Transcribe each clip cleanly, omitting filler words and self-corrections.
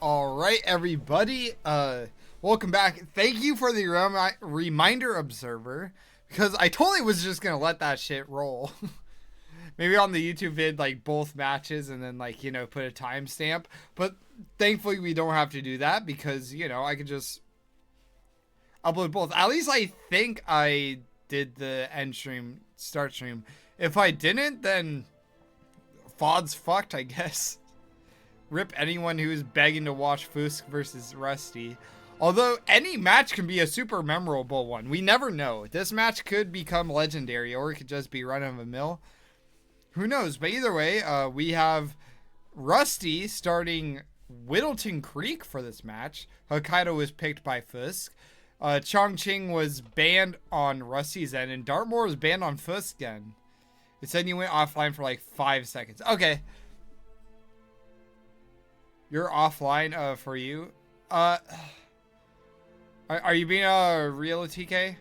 All right, everybody. Welcome back. Thank you for the reminder, observer, because I totally was just gonna let that shit roll. Maybe on the YouTube vid, like both matches, and then like put a timestamp. But thankfully, we don't have to do that because I could just upload both. At least I think I did the end stream, start stream. If I didn't, then Fod's fucked, I guess. Rip anyone who's begging to watch Fuzk versus Rusty. Although any match can be a super memorable one. We never know. This match could become legendary or it could just be run of the mill. Who knows? But either way, we have Rusty starting Whittleton Creek for this match. Hokkaido was picked by Fuzk. Chongqing was banned on Rusty's end and Dartmoor was banned on Fuzk's end. It said you went offline for like 5 seconds. Okay. You're offline for you. Are you being real TK?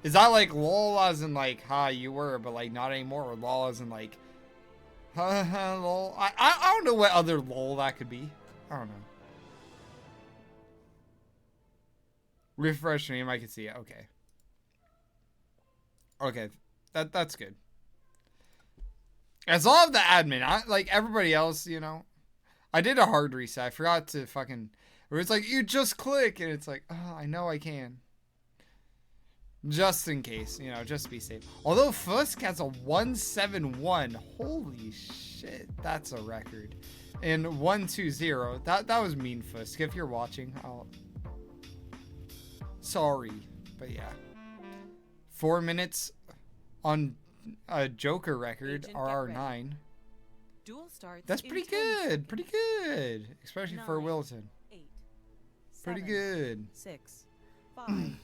Is that like lol as in like ha you were but like not anymore, or lol as in like lol? I don't know what other lol that could be. I don't know. Refresh stream, I can see it. Okay. Okay, that's good. As all of the admin, like everybody else, I did a hard reset. I forgot to fucking... Where it's like, you just click. And it's like, oh, I know I can. Just in case. Just be safe. Although Fuzk has a 171. Holy shit. That's a record. And 120. That was mean, Fuzk. If you're watching, sorry. But yeah. 4 minutes on a Joker record. RR9. Dual starts. That's pretty good. Pretty good. Especially for Wilton. 8, Pretty 7, good. 6, 5.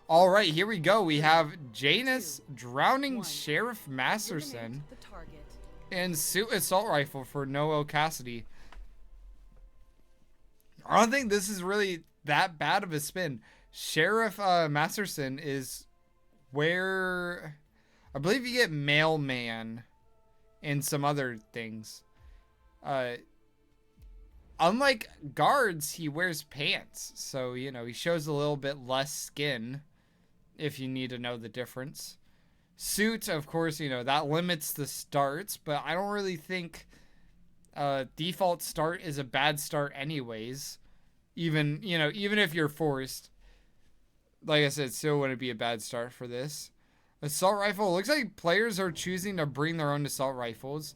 All right, here we go. We have Janus drowning Sheriff Masterson and suit assault rifle for Noah Cassidy. I don't think this is really that bad of a spin. Sheriff Masterson is where I believe you get mailman and some other things. Unlike guards, he wears pants. So, he shows a little bit less skin if you need to know the difference. Suit, of course, that limits the starts, but I don't really think default start is a bad start anyways. Even if you're forced. Like I said, still wouldn't be a bad start for this. Assault rifle. Looks like players are choosing to bring their own assault rifles.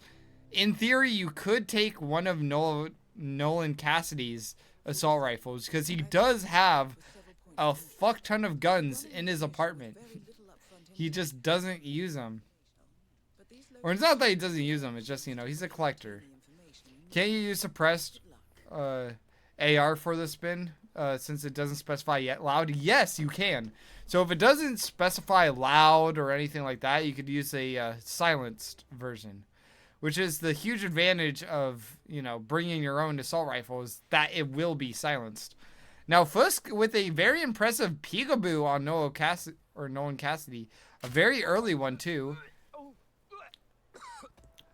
In theory, you could take one of Nolan Cassidy's assault rifles because he does have a fuck ton of guns in his apartment. He just doesn't use them. Or it's not that he doesn't use them. It's just, he's a collector. Can't you use suppressed AR for the spin since it doesn't specify yet loud? Yes, you can. So if it doesn't specify loud or anything like that, you could use a silenced version, which is the huge advantage of, bringing your own assault rifle is that it will be silenced. Now, Fuzk with a very impressive peekaboo on Nolan Cassidy, a very early one too.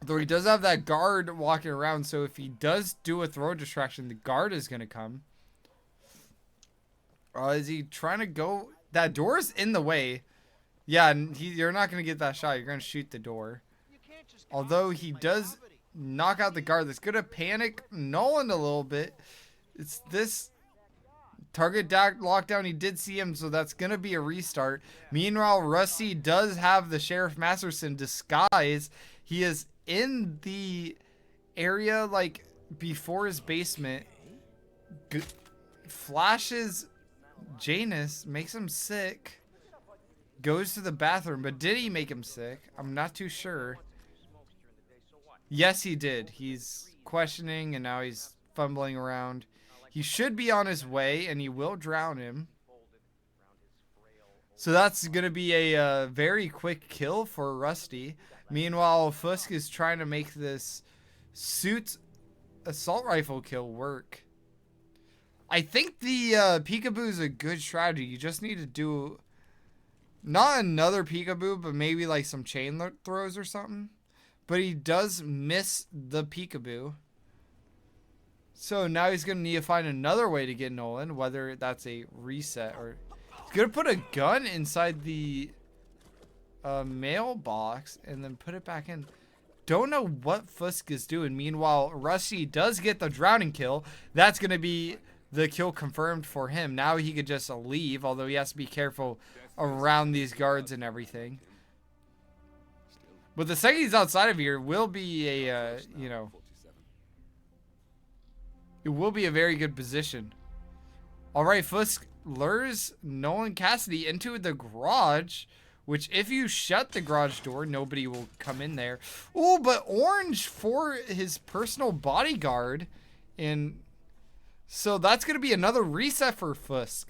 Though he does have that guard walking around, so if he does do a throw distraction, the guard is going to come. Is he trying to go... That door's in the way. Yeah, you're not going to get that shot. You're going to shoot the door. Although he does knock out the guard. That's going to panic Nolan a little bit. It's this target lockdown. He did see him, so that's going to be a restart. Meanwhile, Rusty does have the Sheriff Masterson disguise. He is in the area, like, before his basement. Flashes Janus, makes him sick, goes to the bathroom, but did he make him sick? I'm not too sure. Yes, he did. He's questioning, and now he's fumbling around. He should be on his way, and he will drown him. So that's going to be a very quick kill for Rusty. Meanwhile, Fuzk is trying to make this suit assault rifle kill work. I think the peekaboo is a good strategy. You just need to do not another peekaboo, but maybe like some chain throws or something. But he does miss the peekaboo. So now he's going to need to find another way to get Nolan, whether that's a reset or... He's going to put a gun inside the mailbox and then put it back in. Don't know what Fuzk is doing. Meanwhile, Rusty does get the drowning kill. That's going to be the kill confirmed for him. Now he could just leave, although he has to be careful around these guards and everything. But the second he's outside of here will be a, you know... It will be a very good position. Alright, Fuzk lures Nolan Cassidy into the garage, which if you shut the garage door, nobody will come in there. Oh, but Orange for his personal bodyguard. And so that's going to be another reset for Fuzk.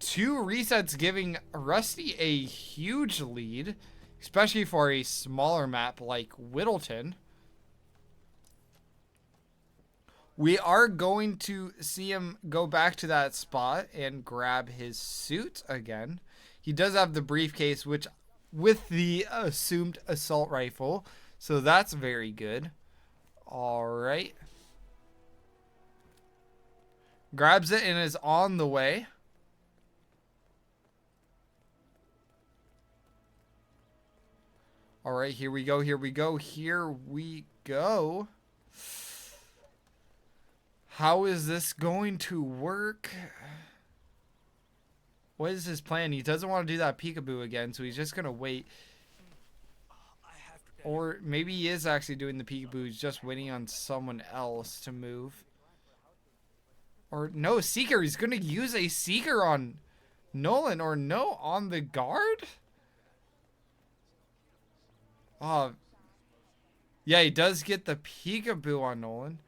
2 resets giving Rusty a huge lead, especially for a smaller map like Whittleton. We are going to see him go back to that spot and grab his suit again. He does have the briefcase, which with the assumed assault rifle. So that's very good. All right. Grabs it and is on the way. All right, here we go. Here we go. Here we go. How is this going to work? What is his plan? He doesn't want to do that peekaboo again, so he's just going to wait. Or maybe he is actually doing the peekaboo. He's just waiting on someone else to move. Or no, Seeker. He's going to use a Seeker on Nolan. Or no, on the guard? Yeah, he does get the peekaboo on Nolan.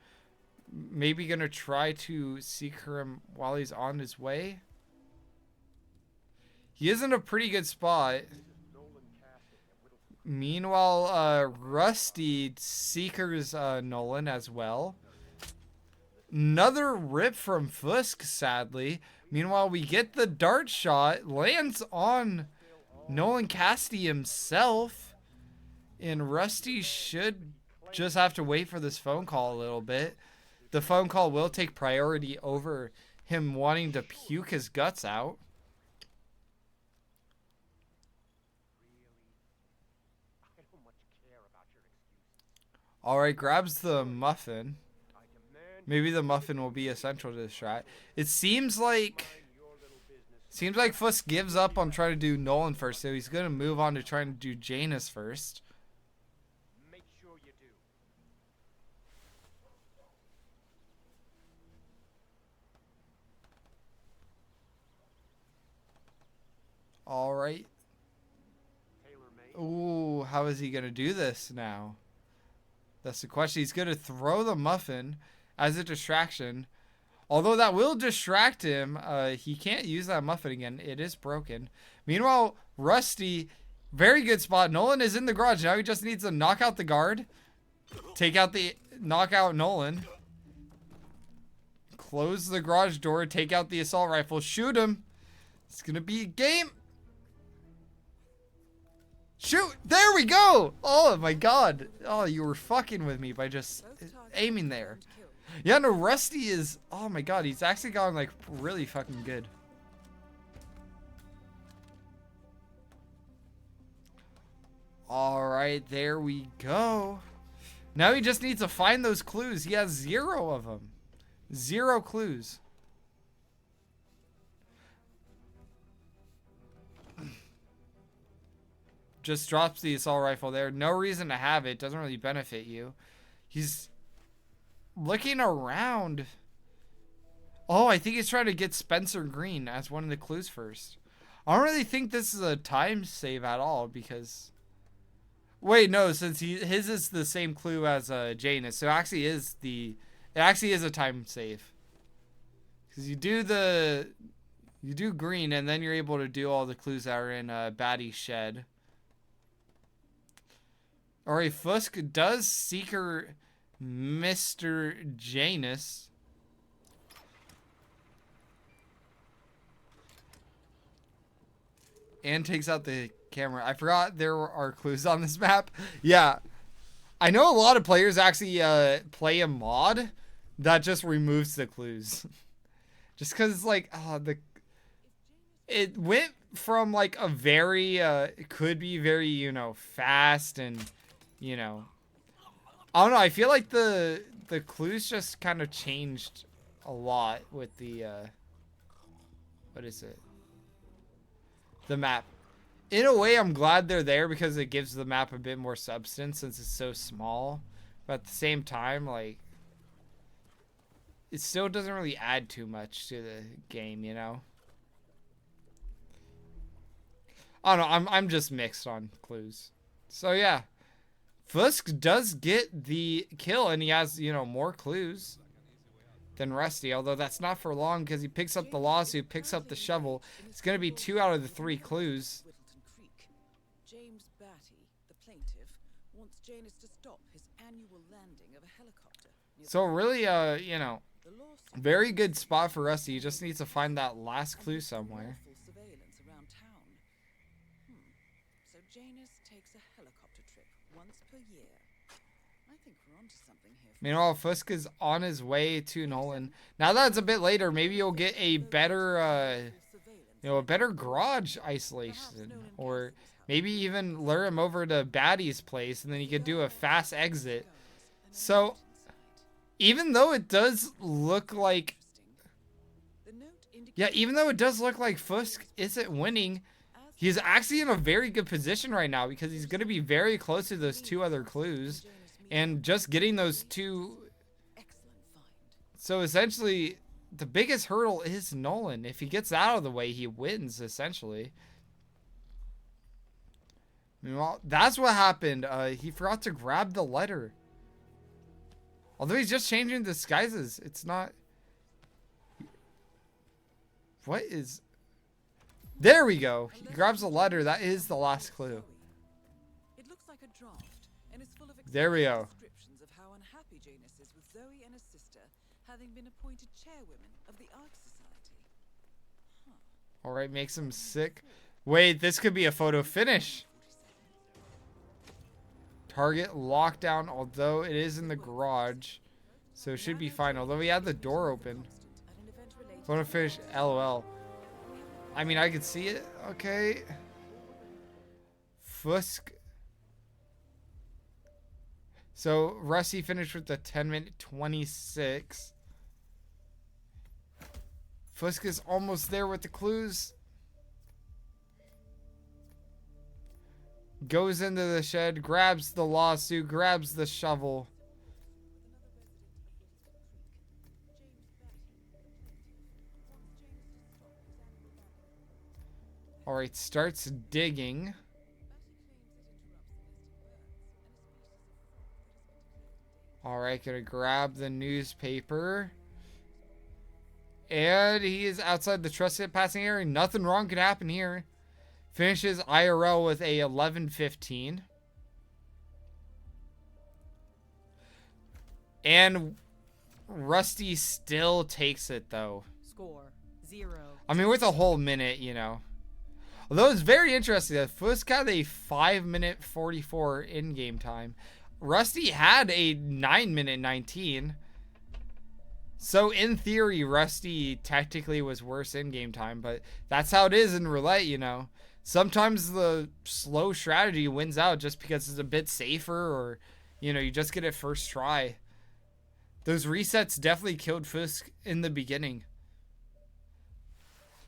Maybe gonna try to Seeker him while he's on his way. He is in a pretty good spot. Meanwhile, Rusty Seekers Nolan as well. Another rip from Fuzk, sadly. Meanwhile, we get the dart shot. Lands on Nolan Cassidy himself. And Rusty should just have to wait for this phone call a little bit. The phone call will take priority over him wanting to puke his guts out. Alright, grabs the muffin. Maybe the muffin will be essential to this strat. It seems like Fuzk gives up on trying to do Nolan first, so he's going to move on to trying to do Janus first. All right. Ooh, how is he going to do this now? That's the question. He's going to throw the muffin as a distraction. Although that will distract him, he can't use that muffin again. It is broken. Meanwhile, Rusty, very good spot. Nolan is in the garage. Now he just needs to knock out the guard. Knock out Nolan. Close the garage door. Take out the assault rifle. Shoot him. It's going to be a game. Shoot! There we go! Oh my god. Oh, you were fucking with me by just aiming there. Yeah, no, Rusty is... Oh my god, he's actually gotten, like, really fucking good. Alright, there we go. Now he just needs to find those clues. He has 0 of them. 0 clues. Just drops the assault rifle there. No reason to have it. Doesn't really benefit you. He's looking around. Oh, I think he's trying to get Spencer Green as one of the clues first. I don't really think this is a time save at all because... Wait, no, since his is the same clue as Janus. So it actually is a time save. Because you do green and then you're able to do all the clues that are in Batty's shed. Alright, Fuzk does Seeker Mr. Janus. And takes out the camera. I forgot there are clues on this map. Yeah. I know a lot of players actually play a mod that just removes the clues. Just because it's like, it went from like a very, it could be very, fast and, you know, I don't know. I feel like the clues just kind of changed a lot with the, what is it? The map. In a way, I'm glad they're there because it gives the map a bit more substance since it's so small. But at the same time, like, it still doesn't really add too much to the game, you know? I don't know. I'm just mixed on clues. So, yeah. Fuzk does get the kill, and he has, more clues than Rusty. Although that's not for long because he picks up the lawsuit, picks up the shovel. It's going to be 2 out of the 3 clues. James Batty, the plaintiff, wants Janus to stop his annual landing of a helicopter. So really, very good spot for Rusty. He just needs to find that last clue somewhere. Surveillance around town. So Janus takes a helicopter trip once per year. I think we're onto something here. Meanwhile, Fuzk is on his way to Nolan. Now that it's a bit later, maybe you'll get a better, a better garage isolation, or maybe even lure him over to Batty's place, and then he could do a fast exit. So, even though it does look like, even though it does look like Fuzk isn't winning, he's actually in a very good position right now because he's going to be very close to those 2 other clues, and just getting those 2. So essentially, the biggest hurdle is Nolan. If he gets out of the way, he wins, essentially. Well, that's what happened. He forgot to grab the letter. Although he's just changing disguises. It's not... What is... There we go. He grabs the letter. That is the last clue. It looks like a draft, and is full of there we go. Descriptions of how unhappy Janus is with Zoe and her sister, having been appointed chairwomen of the Ark Society. Alright, makes him sick. Wait, this could be a photo finish. Target lockdown, although it is in the garage. So it should be fine. Although he had the door open. Photo finish, LOL. I mean, I could see it. Okay. Fuzk. So, Rusty finished with the 10-minute 26. Fuzk is almost there with the clues. Goes into the shed, grabs the lawsuit, grabs the shovel. Alright, starts digging. Alright, gonna grab the newspaper. And he is outside the trusted passing area. Nothing wrong could happen here. Finishes IRL with a 11:15. And Rusty still takes it, though. Score 0. I mean, with a whole minute, Although it's very interesting that Fuzk had a 5-minute 44 in-game time. Rusty had a 9-minute 19. So, in theory, Rusty technically was worse in-game time. But that's how it is in roulette, Sometimes the slow strategy wins out just because it's a bit safer, or, you just get it first try. Those resets definitely killed Fuzk in the beginning.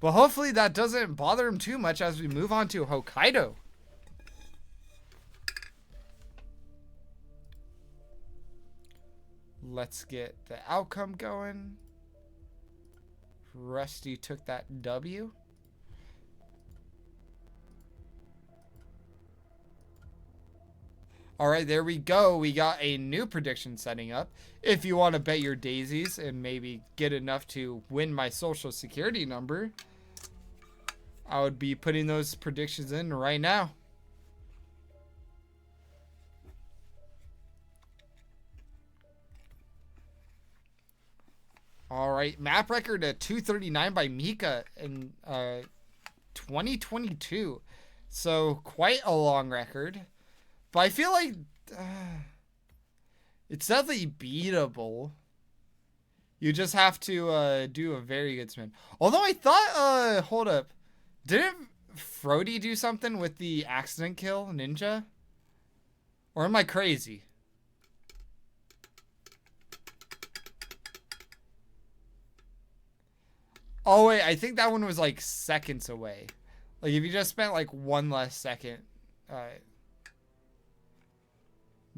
But hopefully that doesn't bother him too much as we move on to Hokkaido. Let's get the outcome going. Rusty took that W. Alright, there we go. We got a new prediction setting up. If you want to bet your daisies and maybe get enough to win my social security number, I would be putting those predictions in right now. Alright, map record at 239 by Mika in 2022. So, quite a long record. But I feel like it's definitely beatable. You just have to do a very good spin. Although I thought, hold up. Didn't Frody do something with the accident kill ninja? Or am I crazy? Oh wait, I think that one was like seconds away. Like if you just spent like one less second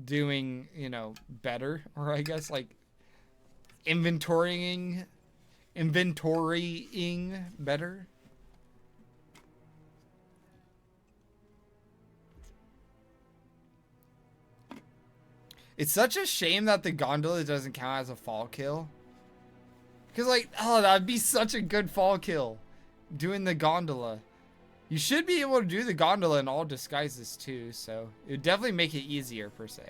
doing, you know, better, or I guess like inventorying better. It's such a shame that the gondola doesn't count as a fall kill. Because, like, oh, that'd be such a good fall kill. Doing the gondola. You should be able to do the gondola in all disguises, too. So, it would definitely make it easier, per se.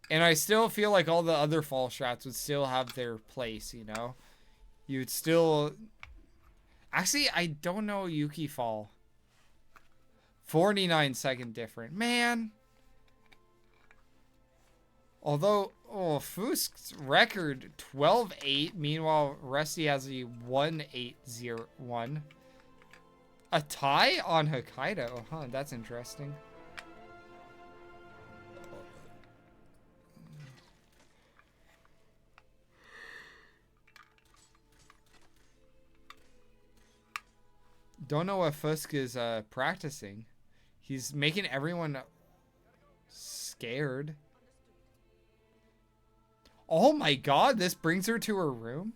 And I still feel like all the other fall strats would still have their place, you know? You would still... Actually, I don't know Yuki fall. 49-second different. Man. Although, oh, Fuzk's record 12-8. Meanwhile, Rusty has a 1-8-0-1. A tie on Hokkaido. Huh, that's interesting. Don't know what Fuzk is practicing. He's making everyone scared. Oh my god, this brings her to her room?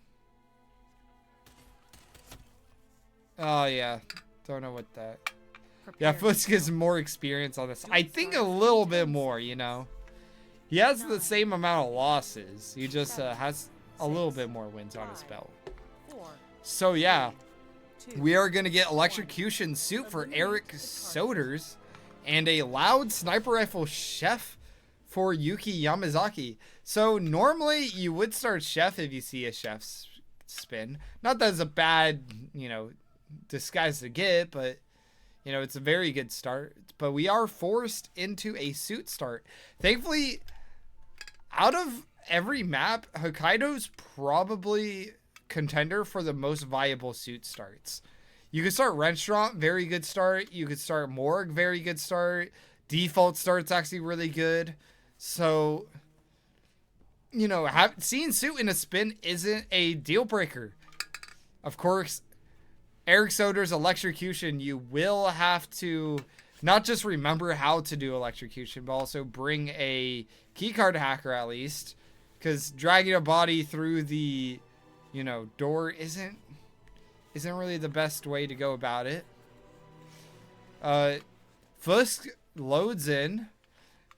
Oh yeah, don't know what that... Yeah, Fuzk has more experience on this. I think a little bit more, you know. He has the same amount of losses. He just has a little bit more wins on his belt. So yeah, we are going to get electrocution suit for Eric Soders and a loud sniper rifle chef for Yuki Yamazaki. So normally you would start chef if you see a chef's spin. Not that it's a bad, you know, disguise to get, but you know, it's a very good start. But we are forced into a suit start. Thankfully, out of every map, Hokkaido's probably contender for the most viable suit starts. You could start Restaurant, very good start. You could start Morgue, very good start. Default start's actually really good. So, you know, seeing suit in a spin isn't a deal breaker. Of course, Eric Soder's electrocution, you will have to not just remember how to do electrocution, but also bring a keycard hacker at least. Because dragging a body through the, you know, door isn't really the best way to go about it. Fuzk loads in.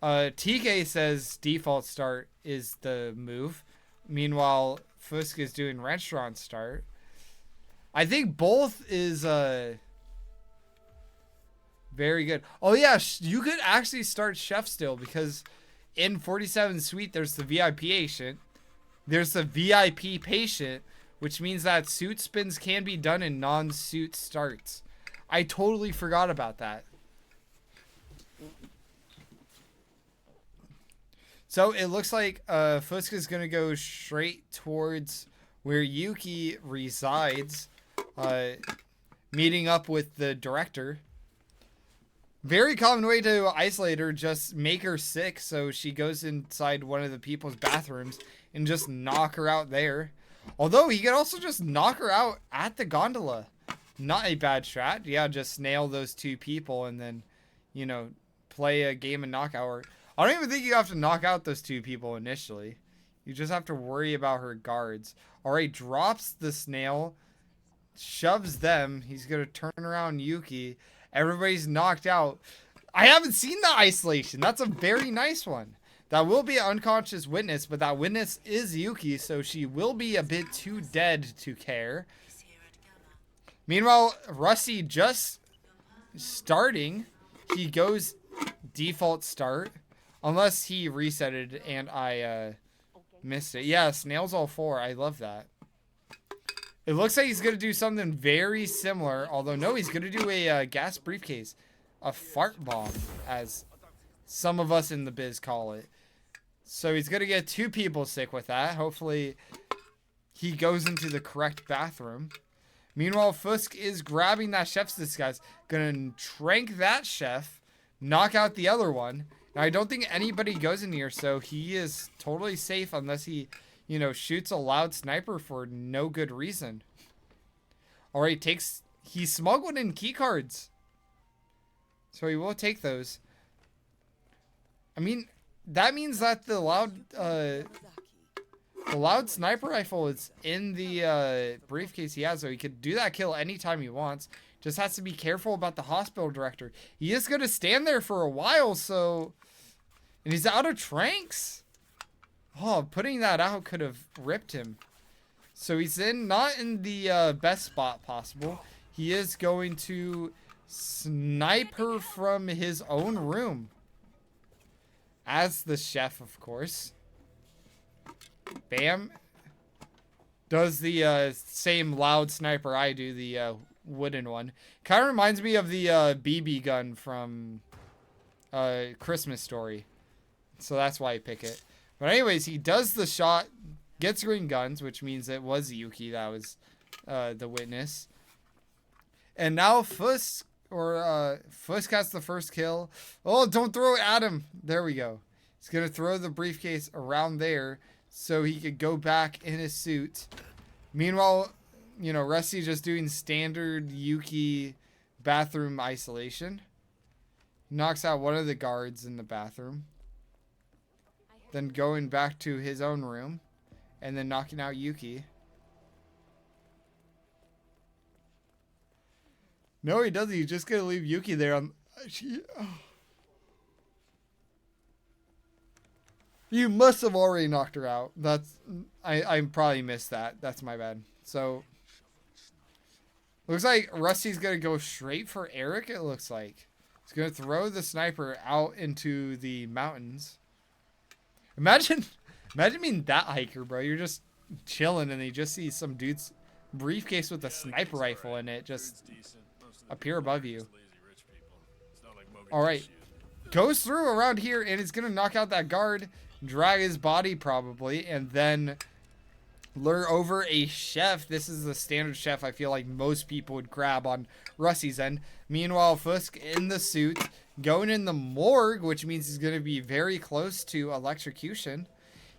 TK says default start is the move. Meanwhile, Fuzk is doing restaurant start. I think both is very good. Oh yeah, you could actually start chef still because in 47 Suite there's the VIP patient. There's the VIP patient, which means that suit spins can be done in non-suit starts. I totally forgot about that. So it looks like Fuzk is going to go straight towards where Yuki resides, meeting up with the director. Very common way to isolate her, just make her sick so she goes inside one of the people's bathrooms and just knock her out there. Although he could also just knock her out at the gondola. Not a bad strat. Yeah, just nail those two people and then, you know, play a game of knockout. I don't even think you have to knock out those two people initially. You just have to worry about her guards. Alright, drops the snail. Shoves them. He's going to turn around Yuki. Everybody's knocked out. I haven't seen the isolation. That's a very nice one. That will be an unconscious witness, but that witness is Yuki, so she will be a bit too dead to care. Meanwhile, Rusty just starting. He goes default start. Unless he reset it and I missed it. Yeah, snails all four. I love that. It looks like he's going to do something very similar. Although, no, he's going to do a gas briefcase. A fart bomb, as some of us in the biz call it. So he's going to get 2 people sick with that. Hopefully he goes into the correct bathroom. Meanwhile, Fuzk is grabbing that chef's disguise. Going to trank that chef. Knock out the other one. Now, I don't think anybody goes in here, so he is totally safe unless he, you know, shoots a loud sniper for no good reason. Alright, he smuggled in key cards. So he will take those. I mean, that means that the loud sniper rifle is in the briefcase he has, so he could do that kill anytime he wants. Just has to be careful about the hospital director. He is going to stand there for a while, so... And he's out of tranks? Oh, putting that out could have ripped him. So he's not in the best spot possible. He is going to snipe her from his own room. As the chef, of course. Bam. Does the same loud sniper I do, the wooden one. Kind of reminds me of the BB gun from Christmas Story. So that's why I pick it. But anyways, he does the shot, gets green guns, which means it was Yuki that was the witness. And now Fuzk has the first kill. Oh, don't throw it at him. There we go. He's going to throw the briefcase around there so he could go back in his suit. Meanwhile, you know, Rusty just doing standard Yuki bathroom isolation. Knocks out one of the guards in the bathroom. Then going back to his own room. And then knocking out Yuki. No, he doesn't. He's just going to leave Yuki there. You must have already knocked her out. I probably missed that. That's my bad. So, looks like Rusty's going to go straight for Eric, it looks like. He's going to throw the sniper out into the mountains. Imagine being that hiker, bro. You're just chilling and you just see some dude's briefcase with a sniper rifle in it just appear above you. Alright. Goes through around here and is going to knock out that guard, drag his body probably, and then lure over a chef. This is the standard chef I feel like most people would grab on Rusty's end. Meanwhile, Fuzk in the suit, going in the morgue, which means he's going to be very close to electrocution.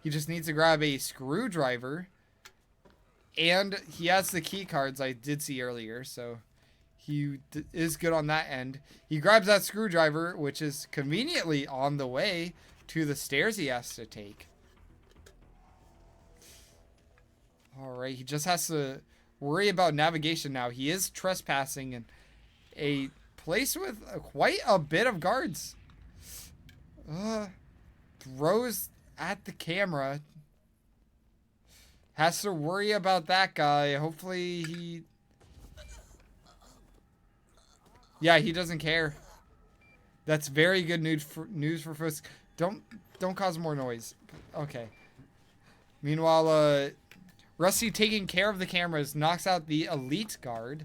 He just needs to grab a screwdriver. And he has the key cards I did see earlier, so he is good on that end. He grabs that screwdriver, which is conveniently on the way to the stairs he has to take. Alright, he just has to worry about navigation now. He is trespassing in a place with quite a bit of guards. Throws at the camera. Has to worry about that guy. Hopefully he... Yeah, he doesn't care. That's very good news for Fuzk. Don't cause more noise. Okay. Meanwhile, Rusty taking care of the cameras knocks out the elite guard.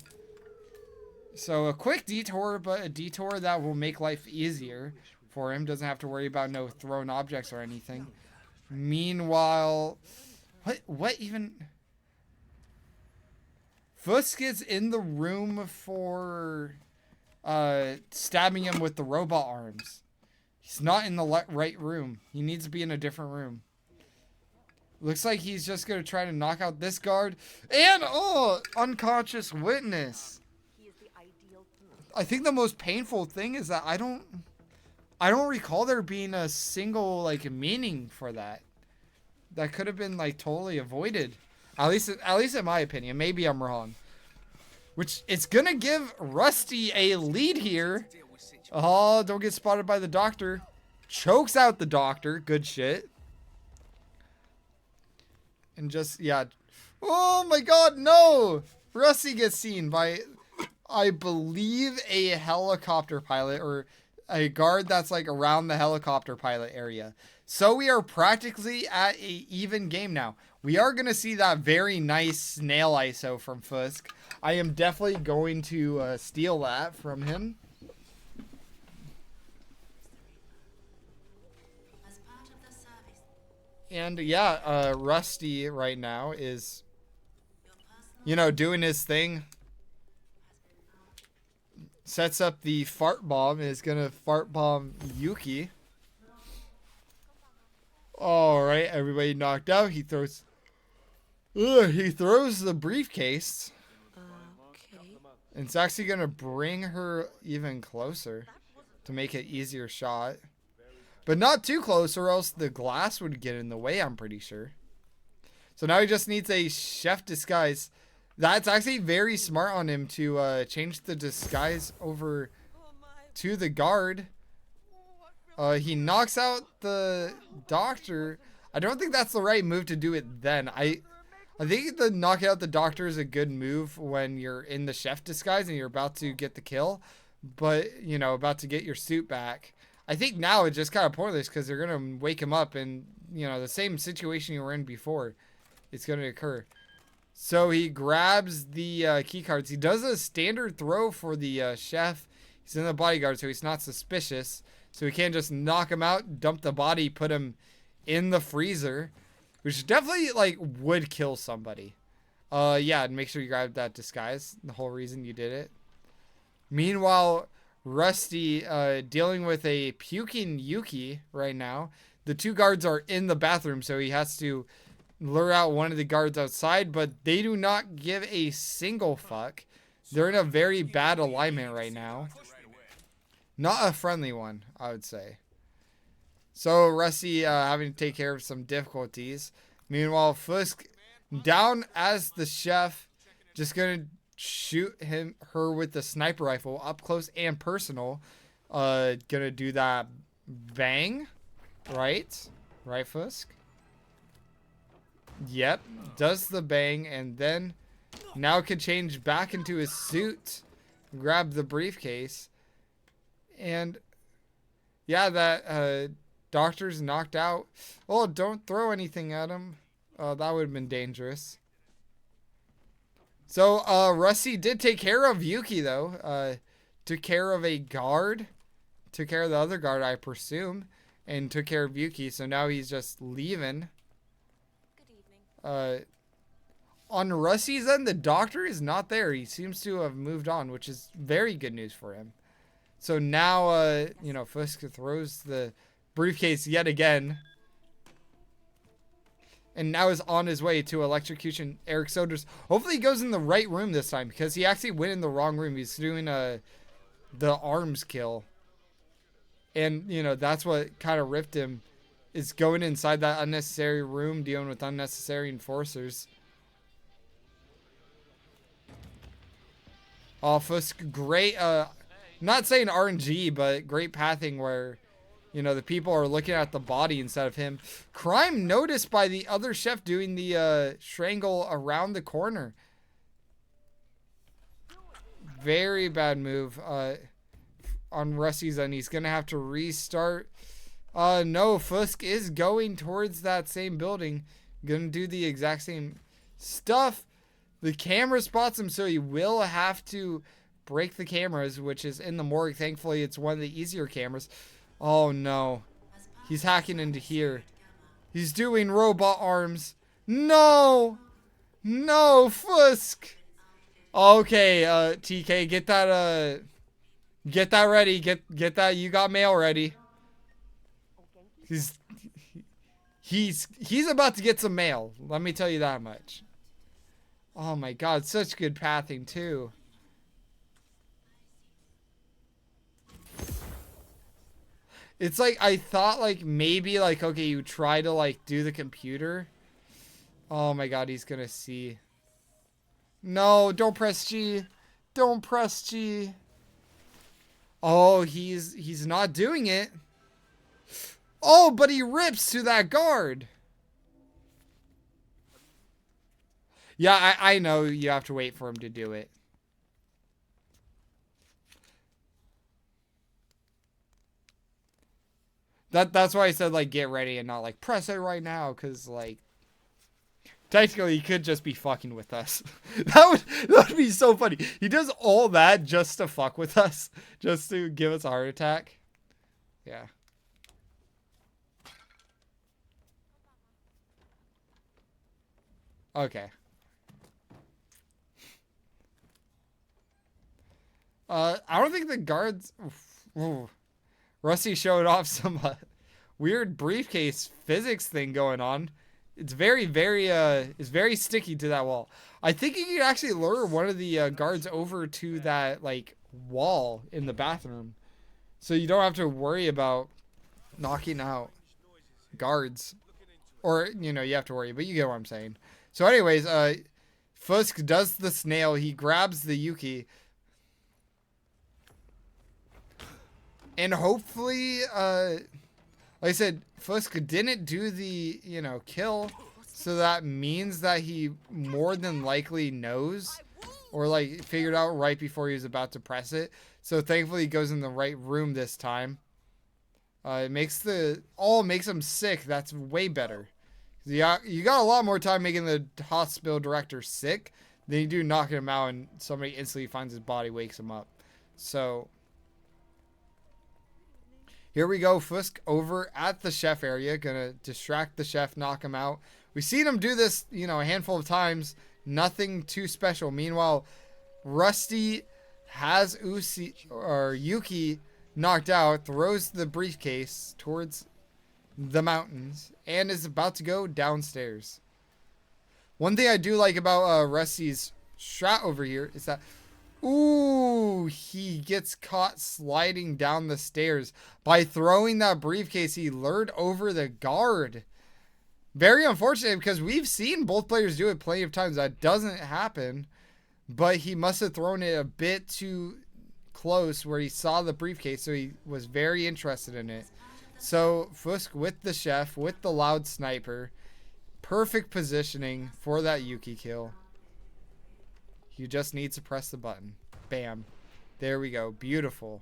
So a quick detour, but a detour that will make life easier for him. Doesn't have to worry about no thrown objects or anything. Meanwhile, what even? Fuzk is in the room for stabbing him with the robot arms. He's not in the right room. He needs to be in a different room. Looks like he's just going to try to knock out this guard. And, unconscious witness. I think the most painful thing is that I don't recall there being a single, like, meaning for that. That could have been, like, totally avoided. At least in my opinion. Maybe I'm wrong. Which, it's going to give Rusty a lead here. Oh, don't get spotted by the doctor. Chokes out the doctor. Good shit. And just, yeah. Oh my god, no! Rusty gets seen by, I believe, a helicopter pilot or a guard that's like around the helicopter pilot area. So we are practically at a even game now. We are going to see that very nice snail ISO from Fuzk. I am definitely going to steal that from him. And yeah, Rusty right now is, you know, doing his thing. Sets up the fart bomb and is gonna fart bomb Yuki. All right, everybody knocked out. He throws the briefcase. Okay. And it's actually gonna bring her even closer to make it easier shot. But not too close or else the glass would get in the way, I'm pretty sure. So now he just needs a chef disguise. That's actually very smart on him to change the disguise over to the guard. He knocks out the doctor. I don't think that's the right move to do it then. I think the knocking out the doctor is a good move when you're in the chef disguise and you're about to get the kill. But, you know, about to get your suit back. I think now it's just kind of pointless because they're going to wake him up and, you know, the same situation you were in before. It's going to occur. So he grabs the key cards. He does a standard throw for the chef. He's in the bodyguard, so he's not suspicious. So he can't just knock him out, dump the body, put him in the freezer. Which definitely, like, would kill somebody. Yeah, and make sure you grab that disguise. The whole reason you did it. Meanwhile, Rusty dealing with a puking Yuki right now. The two guards are in the bathroom, so he has to lure out one of the guards outside, but they do not give a single fuck. They're in a very bad alignment right now. Not a friendly one, I would say. So Rusty having to take care of some difficulties. Meanwhile, Fuzk down as the chef, just gonna shoot her with the sniper rifle up close and personal. Gonna do that bang, right, Fuzk? Yep, does the bang, and then now can change back into his suit, grab the briefcase, and yeah, that doctor's knocked out. Oh, don't throw anything at him. That would have been dangerous. So, Rusty did take care of Yuki, though. Took care of a guard. Took care of the other guard, I presume. And took care of Yuki, so now he's just leaving. On Rusty's end, the doctor is not there. He seems to have moved on, which is very good news for him. So now, you know, Fuzk throws the briefcase yet again. And now is on his way to electrocution Eric Soders. Hopefully he goes in the right room this time, because he actually went in the wrong room. He's doing the arms kill. And, you know, that's what kind of ripped him. Is going inside that unnecessary room, dealing with unnecessary enforcers. Oh, Fuzk, great, not saying RNG, but great pathing where, you know, the people are looking at the body instead of him. Crime noticed by the other chef doing the strangle around the corner. Very bad move on Rusty's end. He's going to have to restart. No, Fuzk is going towards that same building. Gonna do the exact same stuff. The camera spots him, so he will have to break the cameras, which is in the morgue. Thankfully, it's one of the easier cameras. Oh, no. He's hacking into here. He's doing robot arms. No! No, Fuzk! Okay, TK, get that ready. Get that You Got Mail ready. He's about to get some mail. Let me tell you that much. Oh my god, such good pathing too. It's like I thought like maybe like okay, you try to like do the computer. Oh my god, he's gonna see. No, don't press G. Don't press G. Oh, he's not doing it. Oh, but he rips to that guard. Yeah, I know you have to wait for him to do it. That's why I said, like, get ready and not, like, press it right now. Because, like, technically he could just be fucking with us. that would be so funny. He does all that just to fuck with us. Just to give us a heart attack. Yeah. Okay. I don't think the guards... Ooh. Rusty showed off some weird briefcase physics thing going on. It's it's very sticky to that wall. I think you can actually lure one of the guards over to that, like, wall in the bathroom. So you don't have to worry about knocking out guards. Or, you know, you have to worry, but you get what I'm saying. So anyways, Fuzk does the snail. He grabs the Yuki. And hopefully, like I said, Fuzk didn't do the, you know, kill. So that means that he more than likely knows. Or, like, figured out right before he was about to press it. So thankfully he goes in the right room this time. It makes makes him sick. That's way better. You got a lot more time making the hospital director sick than you do knocking him out and somebody instantly finds his body, wakes him up. So here we go. Fuzk over at the chef area. Gonna distract the chef, knock him out. We've seen him do this, you know, a handful of times. Nothing too special. Meanwhile, Rusty has Yuki knocked out, throws the briefcase towards the mountains, and is about to go downstairs. One thing I do like about Rusty's strat over here is that, ooh, he gets caught sliding down the stairs. By throwing that briefcase, he lured over the guard. Very unfortunate, because we've seen both players do it plenty of times. That doesn't happen, but he must have thrown it a bit too close where he saw the briefcase, so he was very interested in it. So Fuzk with the chef, with the loud sniper, perfect positioning for that Yuki kill. You just need to press the button. Bam. There we go. Beautiful.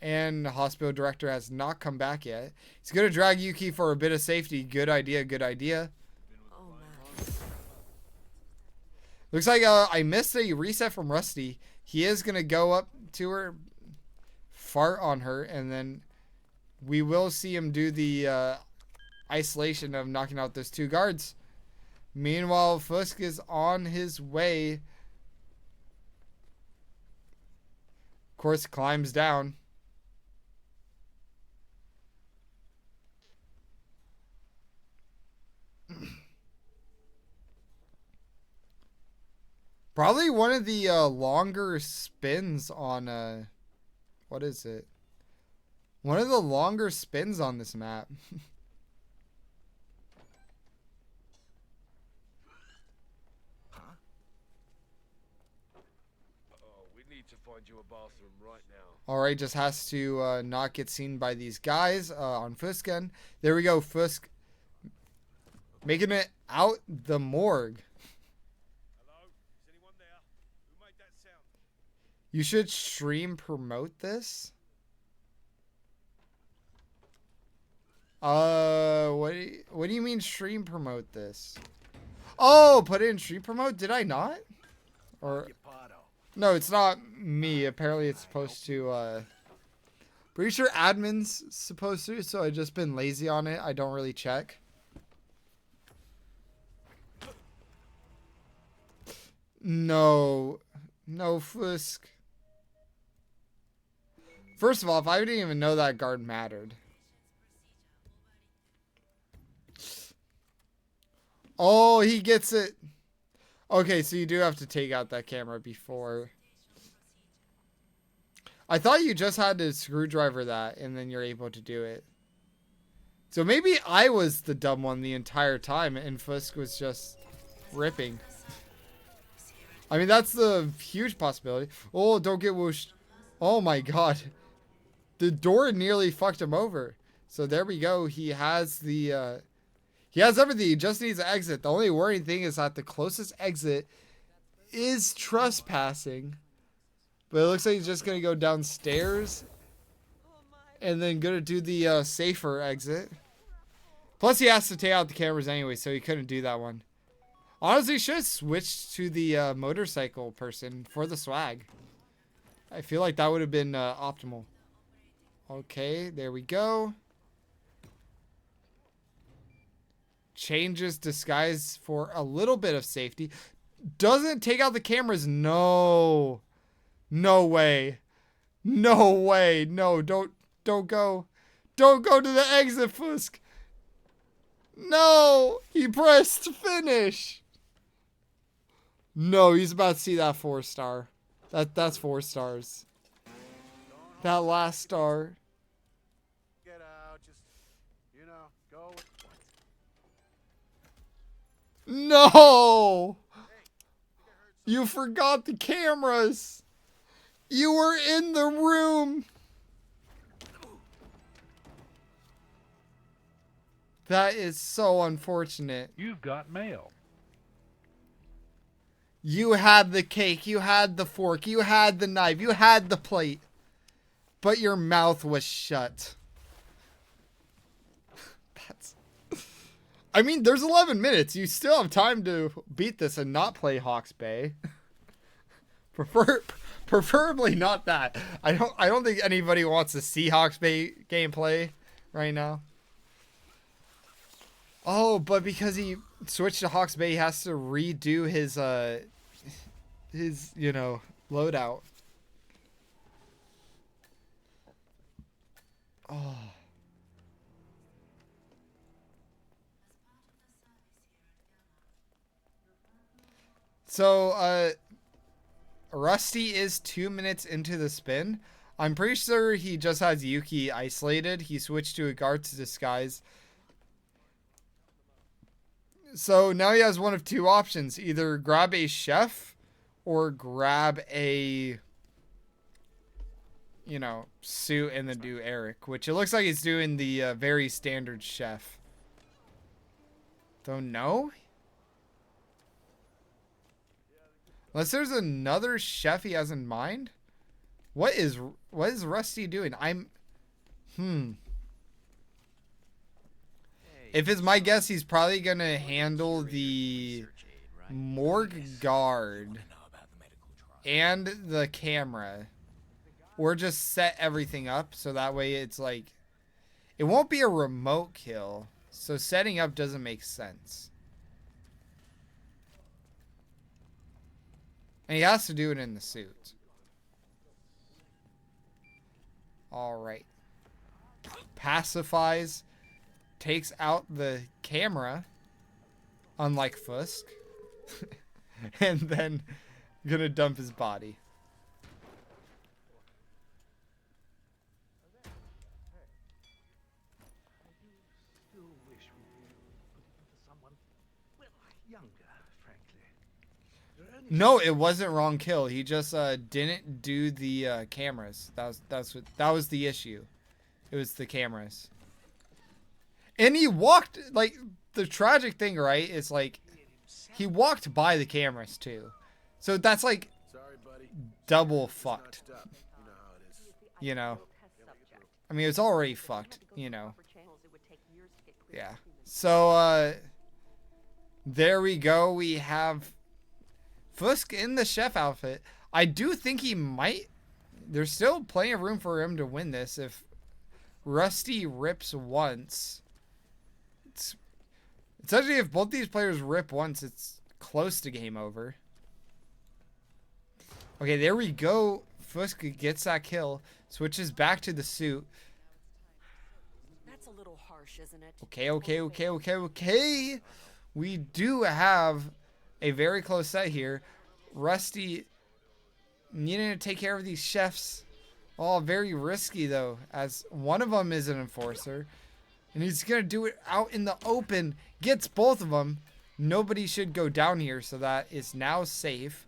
And the hospital director has not come back yet. He's going to drag Yuki for a bit of safety. Good idea, good idea. Oh, man. Looks like I missed a reset from Rusty. He is going to go up to her, fart on her, and then we will see him do the isolation of knocking out those two guards. Meanwhile, Fuzk is on his way. Of course, climbs down. Probably one of the longer spins on what is it? One of the longer spins on this map. Huh? Oh, we need to find you a bathroom right now. Alright, just has to not get seen by these guys on Fuzk. There we go, Fuzk making it out the morgue. You should stream promote this. What do you mean stream promote this? Oh, put it in stream promote? Did I not? Or no, it's not me. Apparently it's supposed to pretty sure admin's supposed to, so I've just been lazy on it. I don't really check. No, Fuzk. First of all, if I didn't even know that guard mattered. Oh, he gets it. Okay, so you do have to take out that camera before. I thought you just had to screwdriver that and then you're able to do it. So maybe I was the dumb one the entire time and Fuzk was just ripping. I mean, that's the huge possibility. Oh, don't get whooshed. Oh my god. The door nearly fucked him over. So there we go. He has the he has everything. He just needs to exit. The only worrying thing is that the closest exit is trespassing. But it looks like he's just going to go downstairs. And then going to do the safer exit. Plus he has to take out the cameras anyway, so he couldn't do that one. Honestly, should have switched to the motorcycle person for the swag. I feel like that would have been optimal. Okay, there we go. changes disguise for a little bit of safety. Doesn't take out the cameras. No. No way. No way. No, don't go. Don't go to the exit, Fuzk. No, he pressed finish. No, he's about to see that 4-star. That's 4 stars. That last star. Get out, just, go with what? No! You forgot the cameras. You were in the room. That is so unfortunate. You've got mail. You had the cake, you had the fork, you had the knife, you had the plate. But your mouth was shut. I mean, there's 11 minutes. You still have time to beat this and not play Hawke's Bay. Preferably not that. I don't think anybody wants to see Hawke's Bay gameplay right now. Oh, but because he switched to Hawke's Bay, he has to redo his loadout. Oh. So, Rusty is 2 minutes into the spin. I'm pretty sure he just has Yuki isolated. He switched to a guard to disguise. So now he has one of two options. Either grab a chef or grab a, suit and then do Eric. Which it looks like he's doing the very standard chef. Don't know. Unless there's another chef he has in mind. What is Rusty doing? If it's my guess, he's probably going to handle the morgue guard and the camera. Or just set everything up so that way it's like... It won't be a remote kill. So setting up doesn't make sense. And he has to do it in the suit. Alright. Pacifies. Takes out the camera. Unlike Fuzk. And then gonna dump his body. No, it wasn't wrong kill. He just didn't do the cameras. That was the issue. It was the cameras. And he walked, like, the tragic thing, right, is like he walked by the cameras too. So that's like double fucked. You know. I mean, it's already fucked, Yeah. So there we go. We have Fuzk in the chef outfit. I do think he might. There's still plenty of room for him to win this if Rusty rips once. It's actually, if both these players rip once, it's close to game over. Okay, there we go. Fuzk gets that kill. Switches back to the suit. That's a little harsh, isn't it? Okay. We do have a very close set here. Rusty needing to take care of these chefs. All very risky, though, as one of them is an enforcer. And he's going to do it out in the open. Gets both of them. Nobody should go down here, so that is now safe.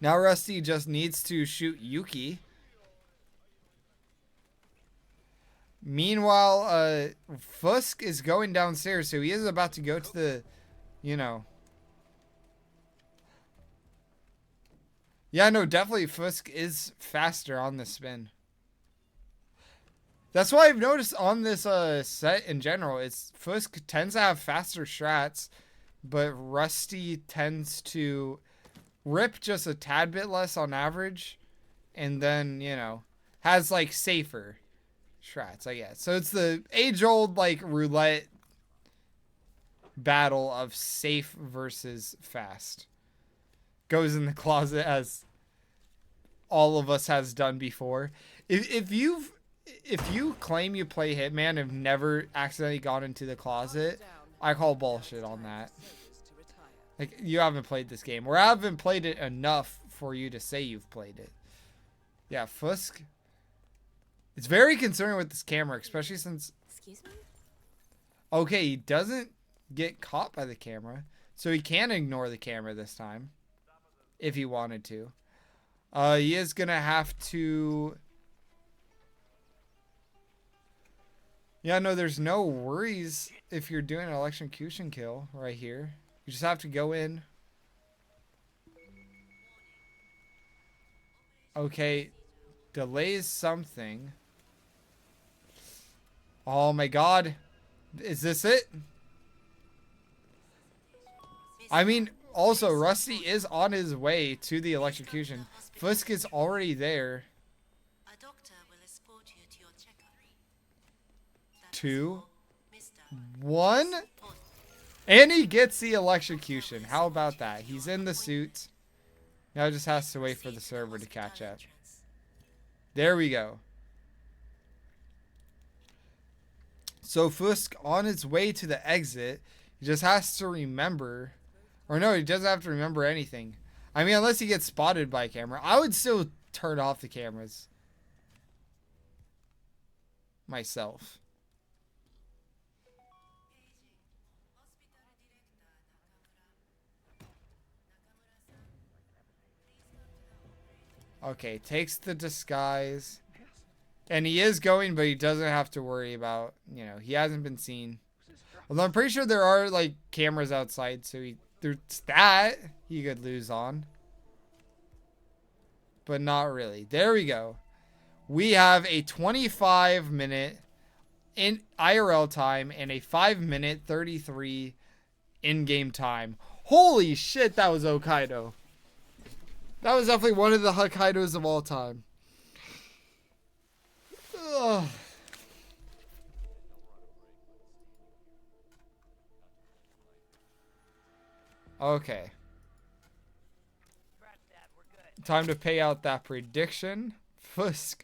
Now Rusty just needs to shoot Yuki. Meanwhile, Fuzk is going downstairs, so he is about to go to the, Yeah, no, definitely Fuzk is faster on the spin. That's why I've noticed on this set in general, Fuzk tends to have faster strats, but Rusty tends to rip just a tad bit less on average, and then, has, like, safer strats, I guess. So it's the age-old, like, roulette battle of safe versus fast. Goes in the closet as all of us has done before. If you claim you play Hitman and have never accidentally gone into the closet, I call bullshit on that. Like, you haven't played this game, or haven't played it enough for you to say you've played it. Yeah, Fuzk. It's very concerning with this camera, especially since... Excuse me? Okay, he doesn't get caught by the camera, so he can ignore the camera this time, if he wanted to. He is gonna have to... Yeah, no, there's no worries if you're doing an electrocution kill right here. You just have to go in. Okay, delays something. Oh my god. Is this it? I mean, also, Rusty is on his way to the electrocution. Fuzk is already there. A doctor will escort you to your checkup. 2, Mr. 1. And he gets the electrocution. How about that? He's in the suit. Now just has to wait for the server to catch up. There we go. So Fuzk on his way to the exit. He just has to remember. Or no, he doesn't have to remember anything. I mean, unless he gets spotted by a camera. I would still turn off the cameras. Myself. Okay, takes the disguise. And he is going, but he doesn't have to worry about, you know, he hasn't been seen. Although I'm pretty sure there are, like, cameras outside, so there's that he could lose on. But not really. There we go. We have a 25-minute in IRL time and a 5-minute 33 in-game time. Holy shit, that was Hokkaido. That was definitely one of the Hokkaidos of all time. Ugh. Okay. Time to pay out that prediction. Fuzk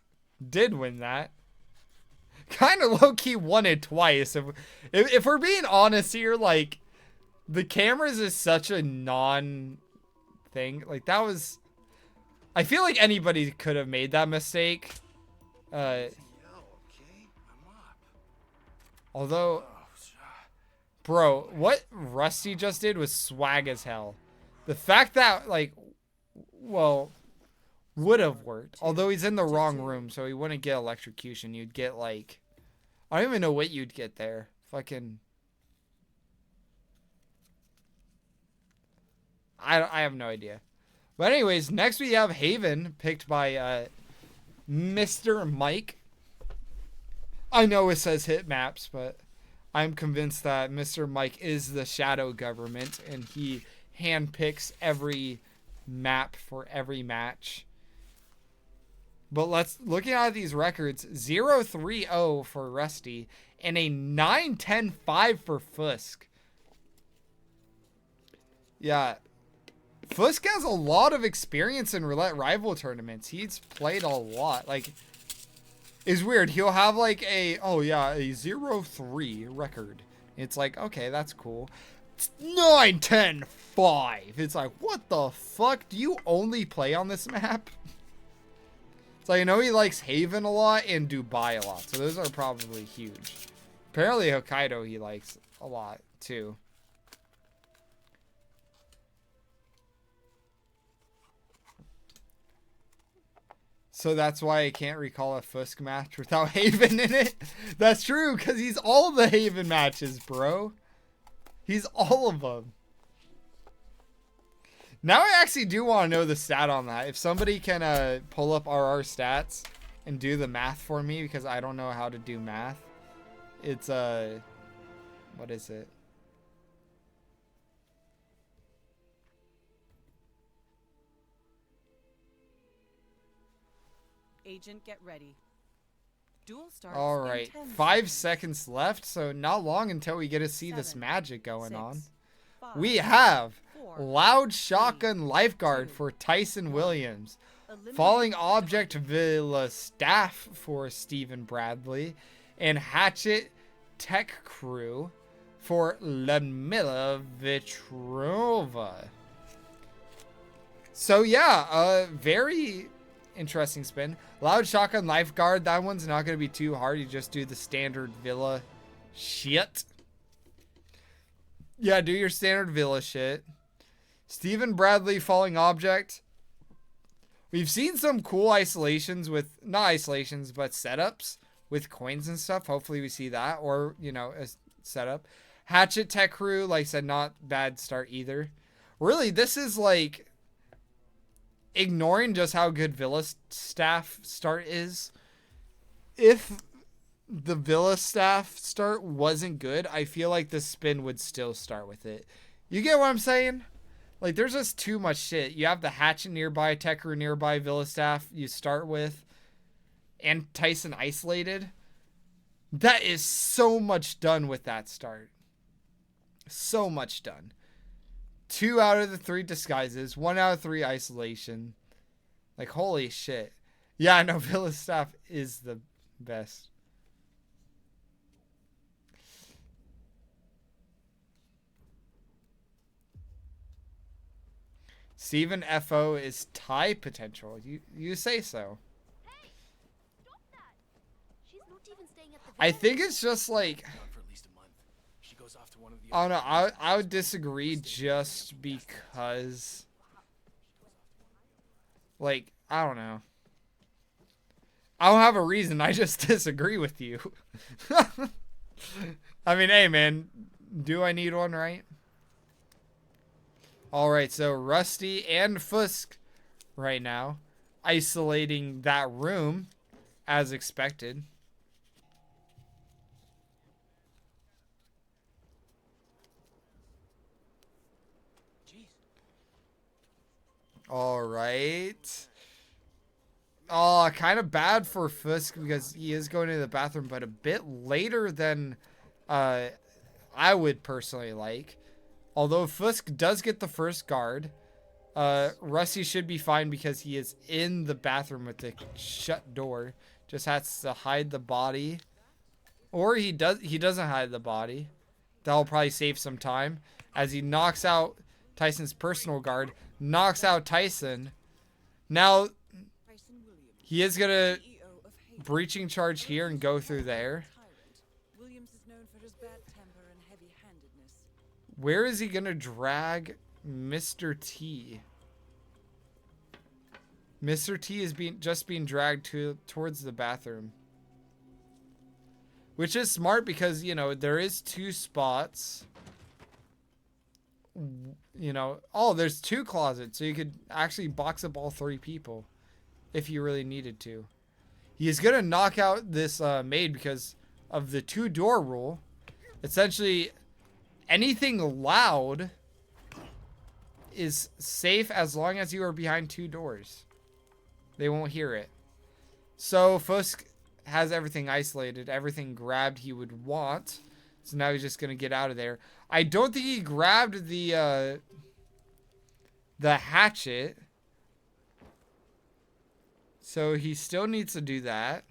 did win that. Kind of low-key won it twice. If we're being honest here, like, the cameras is such a non-thing. Like, that was... I feel like anybody could have made that mistake. Although... Bro, what Rusty just did was swag as hell. The fact that, like, well, would have worked. Although he's in the wrong room, so he wouldn't get electrocution. You'd get, like, I don't even know what you'd get there. Fucking... I have no idea. But anyways, next we have Haven, picked by Mr. Mike. I know it says hit maps, but I'm convinced that Mr. Mike is the shadow government, and he handpicks every map for every match. But looking at these records, 0-3-0 for Rusty, and a 9-10-5 for Fuzk. Yeah. Fuzk has a lot of experience in roulette rival tournaments. He's played a lot. Like, it's weird. He'll have like a 0-3 record. It's like, okay, that's cool. It's 9-10-5. It's like, what the fuck? Do you only play on this map? So I know he likes Haven a lot and Dubai a lot. So those are probably huge. Apparently Hokkaido he likes a lot too. So that's why I can't recall a Fuzk match without Haven in it. That's true, because he's all the Haven matches, bro. He's all of them. Now I actually do want to know the stat on that. If somebody can pull up RR stats and do the math for me, because I don't know how to do math. It's, what is it? Agent, get ready. Duel starts All in right, 10 5 seconds. seconds left, so not long until we get to see this 7, magic going 6, on. 5, We have 4, Loud 3, Shotgun Lifeguard 2, for Tyson 1. Williams. Eliminate Falling the Object target. Villa Staff for Stephen Bradley. And Hatchet Tech Crew for Ludmila Vitrova. So yeah, very interesting spin. Loud Shotgun Lifeguard, that one's not going to be too hard. You just do the standard Villa shit. Yeah, do your standard Villa shit. Stephen Bradley Falling Object. We've seen some cool isolations with, not isolations, but setups with coins and stuff. Hopefully we see that, or, you know, a setup. Hatchet Tech Crew, like I said, not bad start either. Really, this is like ignoring just how good Villa staff start is. If the Villa staff start wasn't good, I feel like the spin would still start with it. You get what I'm saying? Like, there's just too much shit. You have the Hatchet nearby, Tech Crew nearby, Villa staff you start with, and Tyson isolated. That is so much done with that start. So much done. 2 out of the 3 disguises, 1 out of 3 isolation. Like, holy shit. Yeah, I know Villa staff is the best. Steven FO is tie potential. You say so. She's not even staying at the I think it's just like, Gone for at least a month. She goes off to one of the I don't know. I would disagree just because, like, I don't know. I don't have a reason. I just disagree with you. I mean, hey, man. Do I need one, right? Alright, so Rusty and Fuzk right now. Isolating that room as expected. Alright. Oh, kind of bad for Fuzk because he is going to the bathroom, but a bit later than I would personally like. Although Fuzk does get the first guard, Rusty should be fine because he is in the bathroom with the shut door. Just has to hide the body. Or he doesn't hide the body. That'll probably save some time. As he knocks out Tyson's personal guard. Knocks out Tyson. Now, Tyson Williams, he is going to CEO of Hades. breaching charge here and go through there. Tyrant. Williams is known for his bad temper and heavy-handedness. Where is he going to drag Mr. T? Mr. T is just being dragged towards the bathroom. Which is smart because, you know, there is 2 spots. You know, oh, there's 2 closets. So you could actually box up all 3 people if you really needed to. He is going to knock out this maid because of the 2-door rule. Essentially, anything loud is safe as long as you are behind 2 doors. They won't hear it. So Fuzk has everything isolated, everything grabbed he would want. So now he's just going to get out of there. I don't think he grabbed the hatchet. So he still needs to do that.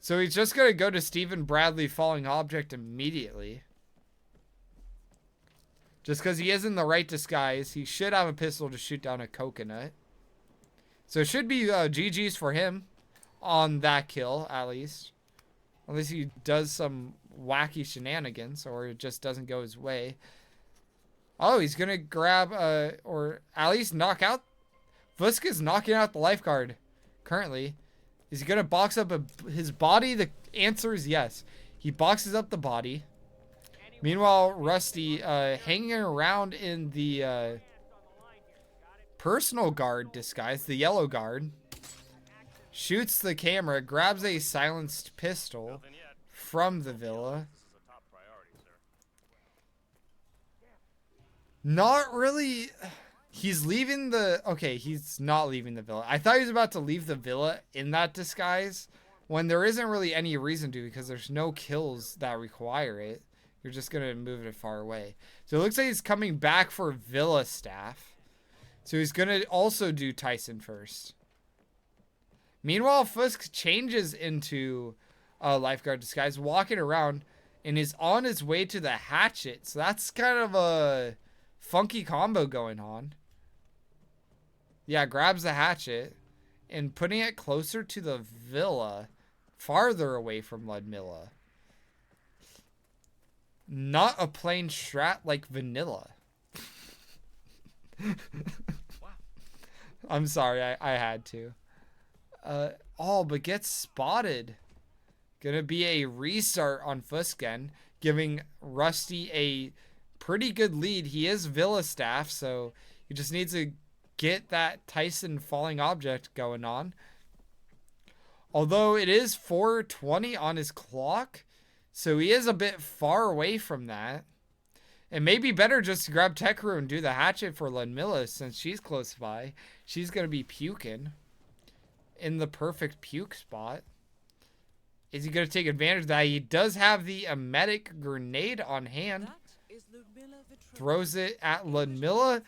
So he's just going to go to Stephen Bradley Falling Object immediately. Just because he is in the right disguise. He should have a pistol to shoot down a coconut. So it should be GG's for him on that kill, at least. Unless he does some wacky shenanigans or it just doesn't go his way. Oh, he's going to grab, or at least knock out. Fuzk is knocking out the lifeguard currently. Is he going to box up his body? The answer is yes. He boxes up the body. Meanwhile, Rusty hanging around in the personal guard disguise, the yellow guard. Shoots the camera, grabs a silenced pistol from the villa. Not really. He's leaving the... Okay, he's not leaving the villa. I thought he was about to leave the villa in that disguise when there isn't really any reason to, because there's no kills that require it. You're just going to move it far away. So it looks like he's coming back for villa staff. So he's going to also do Tyson first. Meanwhile, Fuzk changes into a lifeguard disguise, walking around, and is on his way to the hatchet. So that's kind of a funky combo going on. Yeah, grabs the hatchet and putting it closer to the villa, farther away from Ludmilla. Not a plain strat like vanilla. I'm sorry, I had to. But gets spotted. Gonna be a restart on Fusken, giving Rusty a pretty good lead. He is Villa staff, so he just needs to get that Tyson falling object going on. Although it is 4:20 on his clock, so he is a bit far away from that. It may be better just to grab Tekru and do the hatchet for Ludmilla since she's close by. She's going to be puking in the perfect puke spot. Is he going to take advantage of that? He does have the emetic grenade on hand. Throws it at Ludmilla.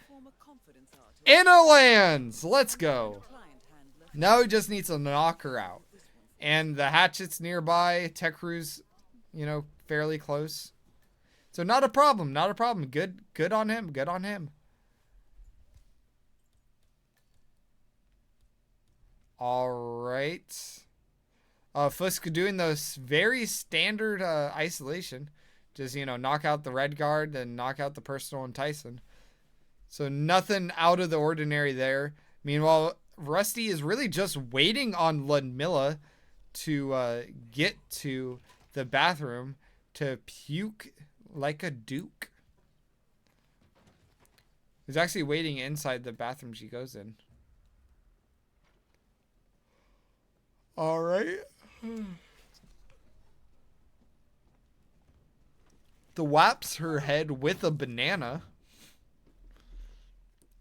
And it lands! Let's go. Now he just needs to knock her out. And the hatchet's nearby. Tekru's, fairly close. So not a problem. Not a problem. Good on him. Good on him. Alright. Fuzk doing those very standard isolation. Just, knock out the red guard and knock out the personal and Tyson. So nothing out of the ordinary there. Meanwhile, Rusty is really just waiting on Ludmilla to get to the bathroom to puke like a duke. He's actually waiting inside the bathroom she goes in. All right. The whaps her head with a banana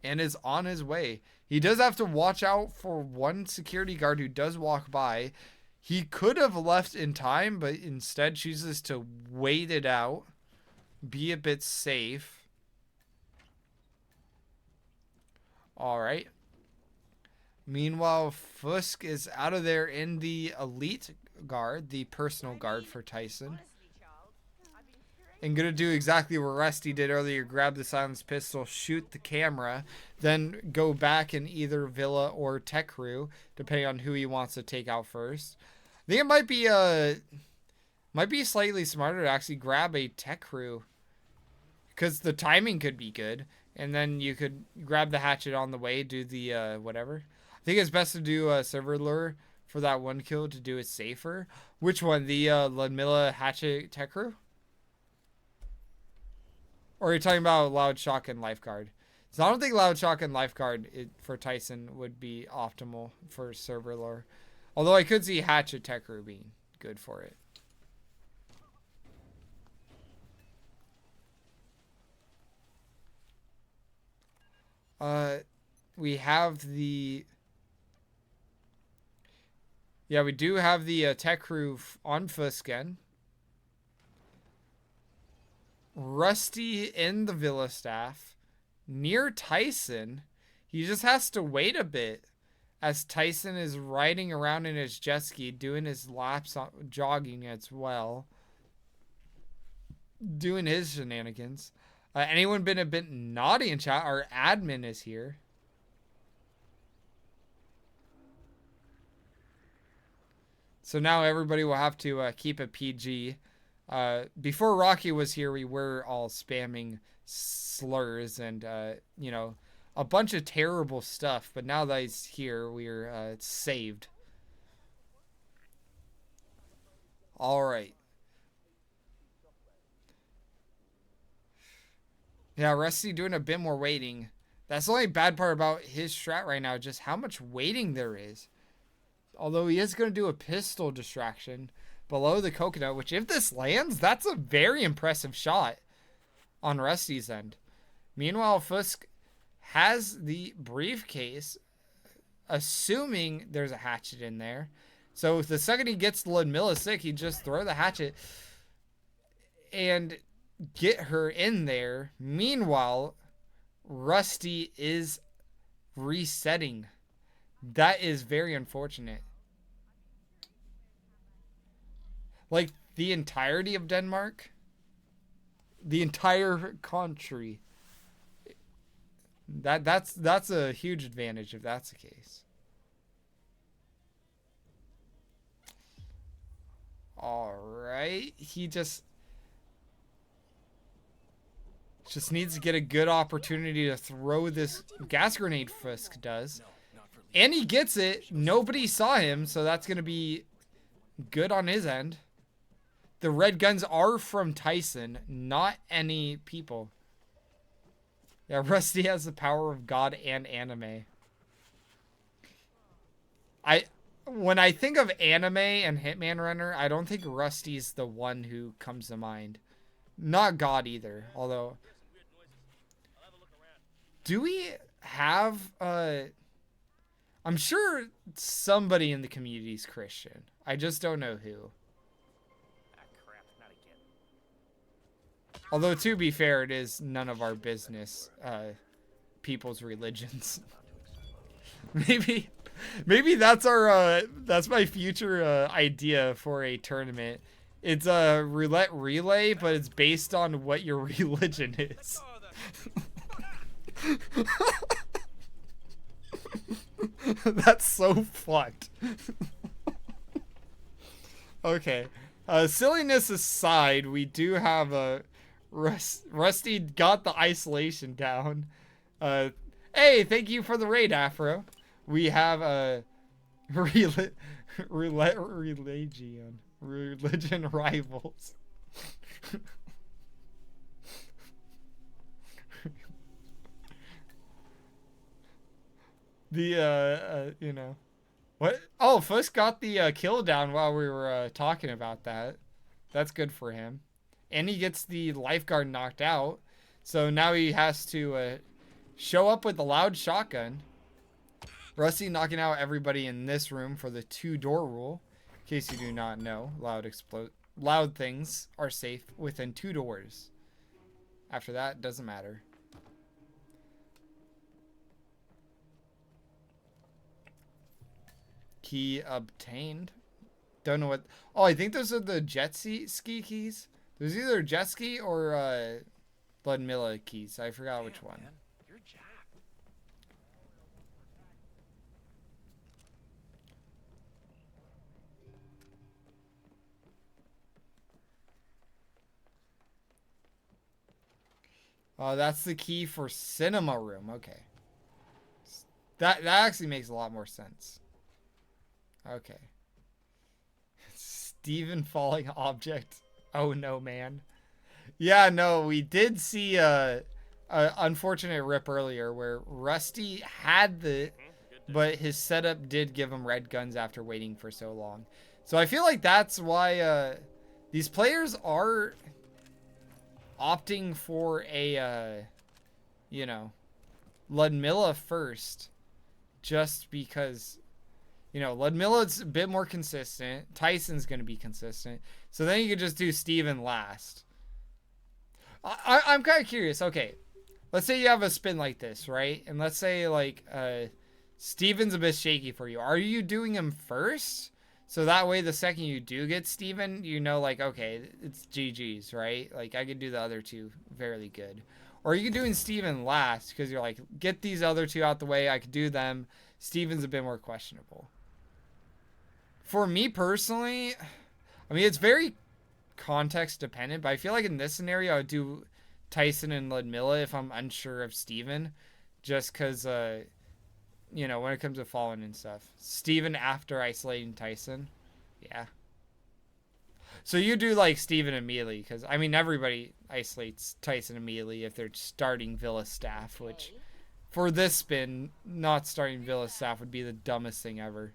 and is on his way. He does have to watch out for one security guard who does walk by. He could have left in time, but instead chooses to wait it out. Be a bit safe. Alright. Meanwhile, Fuzk is out of there in the elite guard, the personal guard for Tyson. And gonna do exactly what Rusty did earlier. Grab the silenced pistol, shoot the camera, then go back in either Villa or Tekru, depending on who he wants to take out first. I think it might be slightly smarter to actually grab a Tekru, because the timing could be good, and then you could grab the hatchet on the way, do the whatever. I think it's best to do a server lure for that one kill to do it safer. Which one? The Ludmilla hatchet Tekru? Or are you talking about Loud Shock and Lifeguard? So I don't think Loud Shock and Lifeguard for Tyson would be optimal for server lore. Although I could see Hatchet Tekru being good for it. We have the... Yeah, we do have the Tekru on Fusken. Rusty in the Villa staff. Near Tyson. He just has to wait a bit as Tyson is riding around in his jet ski, doing his laps, jogging as well. Doing his shenanigans. Anyone been a bit naughty in chat? Our admin is here. So now everybody will have to keep it PG. Before Rocky was here, we were all spamming slurs and, a bunch of terrible stuff. But now that he's here, we're saved. All right. Yeah, Rusty doing a bit more waiting. That's the only bad part about his strat right now, just how much waiting there is. Although he is going to do a pistol distraction below the coconut, which if this lands, that's a very impressive shot on Rusty's end. Meanwhile, Fuzk has the briefcase, assuming there's a hatchet in there. So the second he gets Ludmilla sick, he just throw the hatchet and get her in there. Meanwhile, Rusty is resetting. That is very unfortunate. Like the entirety of Denmark, the entire country. That's a huge advantage if that's the case. All right, he just needs to get a good opportunity to throw this gas grenade. Fuzk does, and he gets it. Nobody saw him, so that's gonna be good on his end. The red guns are from Tyson, not any people. Yeah, Rusty has the power of God and anime. When I think of anime and Hitman Runner, I don't think Rusty's the one who comes to mind. Not God either, although... Do we have... I'm sure somebody in the community is Christian. I just don't know who. Although, to be fair, it is none of our business, people's religions. Maybe that's our, that's my future, idea for a tournament. It's a roulette relay, but it's based on what your religion is. That's so fucked. Okay. Silliness aside, we do have a... Rusty got the isolation down. Hey, thank you for the raid, Afro. We have a religion rivals. The you know, what? Oh, Fuzk got the kill down while we were talking about that. That's good for him. And he gets the lifeguard knocked out. So now he has to show up with the loud shotgun. Rusty knocking out everybody in this room for the 2-door rule. In case you do not know, loud things are safe within 2 doors. After that, it doesn't matter. Key obtained. Don't know what... Oh, I think those are the jet ski keys. There's either jet ski or Ludmilla keys. I forgot which one. Man, you're jacked. Oh, that's the key for cinema room. Okay. That actually makes a lot more sense. Okay. Steven falling object. Oh no, man. Yeah, no, we did see a unfortunate rip earlier where Rusty had but his setup did give him red guns after waiting for so long. So I feel like that's why these players are opting for a you know, Ludmilla first, just because, you know, Ludmilla's a bit more consistent. Tyson's going to be consistent. So then you could just do Steven last. I'm kind of curious. Okay, let's say you have a spin like this, right? And let's say, like, Steven's a bit shaky for you. Are you doing him first? So that way, the second you do get Steven, you know, like, okay, it's GG's, right? Like, I could do the other two fairly good. Or you could doing Steven last, because you're like, get these other two out the way. I could do them. Steven's a bit more questionable. For me personally, I mean, it's very context dependent, but I feel like in this scenario, I would do Tyson and Ludmilla if I'm unsure of Steven, just because, you know, when it comes to falling and stuff. Steven after isolating Tyson. Yeah. So you do, like, Steven immediately, because, I mean, everybody isolates Tyson immediately if they're starting Villa staff, which, for this spin, not starting Villa staff would be the dumbest thing ever.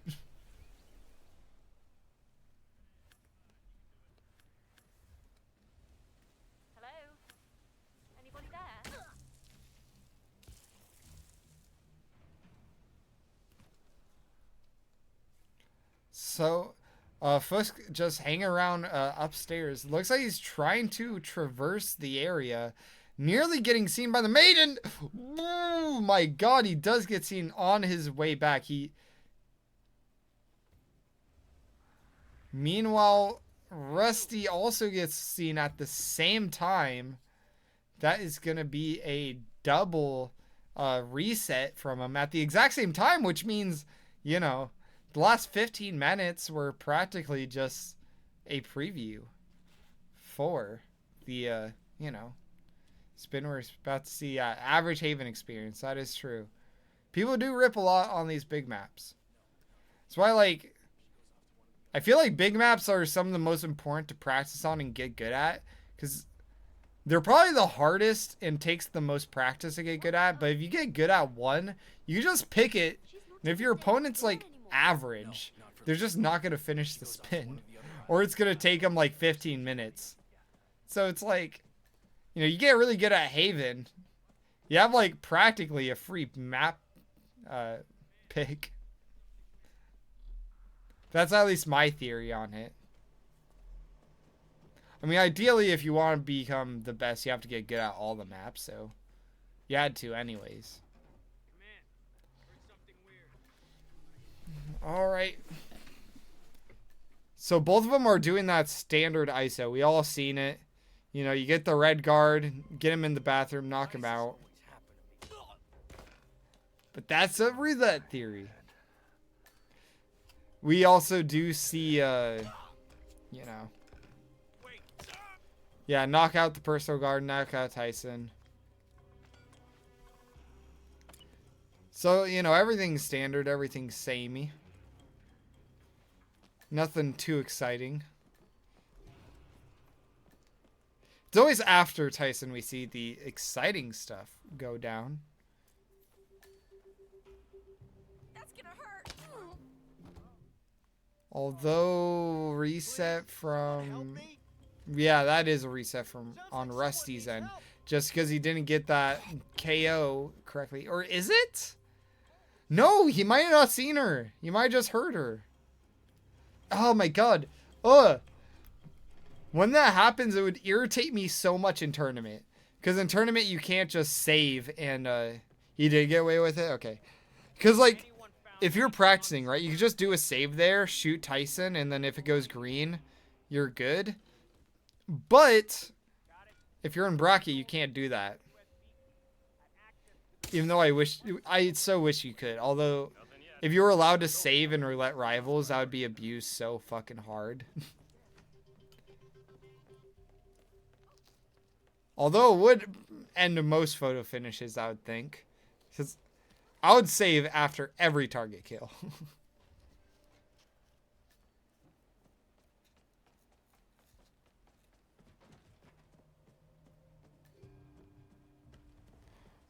So, Fuzk just hanging around upstairs. Looks like he's trying to traverse the area, nearly getting seen by the maiden. Oh my god, he does get seen on his way back. Meanwhile, Rusty also gets seen at the same time. That is going to be a double reset from him at the exact same time, which means, you know, the last 15 minutes were practically just a preview for the, you know, spin we're about to see. Average Haven experience. That is true. People do rip a lot on these big maps. That's why, like, I feel like big maps are some of the most important to practice on and get good at, because they're probably the hardest and takes the most practice to get good at. But if you get good at one, you just pick it, and if your opponent's like average, they're just not going to finish the spin, or it's going to take them like 15 minutes. So it's like, you know, you get really good at Haven, you have like practically a free map pick. That's at least my theory on it. I mean, ideally, if you want to become the best, you have to get good at all the maps, so you had to anyways. Alright. So both of them are doing that standard ISO. We all seen it. You know, you get the red guard, get him in the bathroom, knock him out. But that's a roulette theory. We also do see, you know. Yeah, knock out the personal guard, knock out Tyson. So, you know, everything's standard, everything's samey. Nothing too exciting. It's always after Tyson we see the exciting stuff go down. That's gonna hurt. Although reset from, yeah, that is a reset from on Rusty's end, just because he didn't get that KO correctly. Or is it? No, he might have not seen her. He might have just heard her. Oh my god. Ugh. When that happens, it would irritate me so much in tournament. Because in tournament, you can't just save and, he did get away with it? Okay. Because, like, if you're practicing, right, you can just do a save there, shoot Tyson, and then if it goes green, you're good. But, if you're in bracket, you can't do that. Even though I so wish you could. Although, if you were allowed to save and roulette rivals, that would be abused so fucking hard. Although it would end most photo finishes, I would think. Because I would save after every target kill.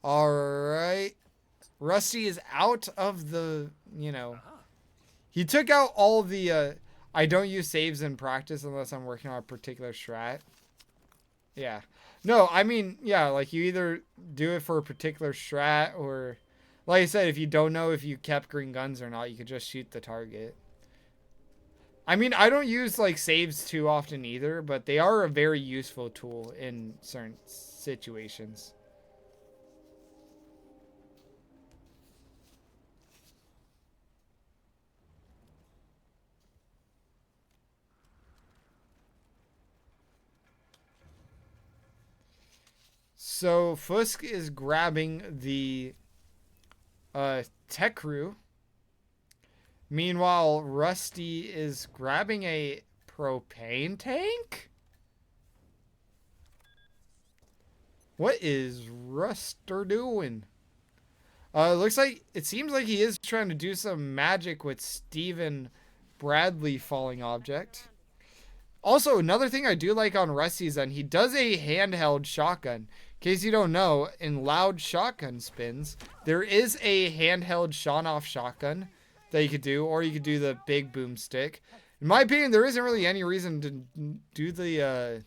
Alright. Rusty is out of the, you know. He took out all the, I don't use saves in practice unless I'm working on a particular strat. Yeah. No, I mean, yeah, like you either do it for a particular strat or, like I said, if you don't know if you kept green guns or not, you could just shoot the target. I mean, I don't use like saves too often either, but they are a very useful tool in certain situations. So Fuzk is grabbing the tech crew. Meanwhile, Rusty is grabbing a propane tank? What is Ruster doing? It seems like he is trying to do some magic with Stephen Bradley falling object. Also, another thing I do like on Rusty's end, he does a handheld shotgun. In case you don't know, in loud shotgun spins, there is a handheld Shawn-off shotgun that you could do, or you could do the big boomstick. In my opinion, there isn't really any reason to do the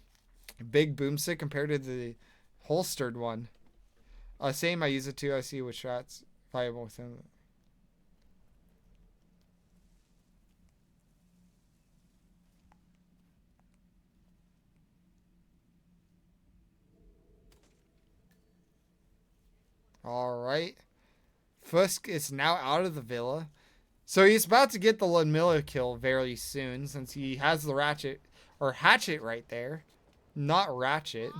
big boomstick compared to the holstered one. Same, I use it too. I see which shots viable within. Alright. Fuzk is now out of the villa. So he's about to get the Ludmilla kill very soon since he has the ratchet or hatchet right there. Not ratchet.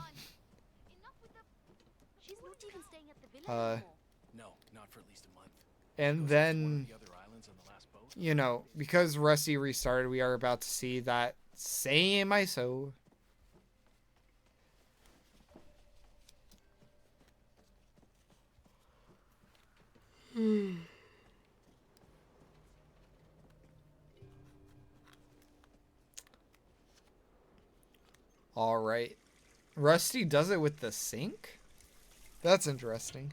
She's not even staying at the villa anymore. No, not for at least a month. And Goes off to one then, of the other islands on the last boat. you know, because Rusty restarted, we are about to see that same ISO. Alright. Rusty does it with the sink? That's interesting.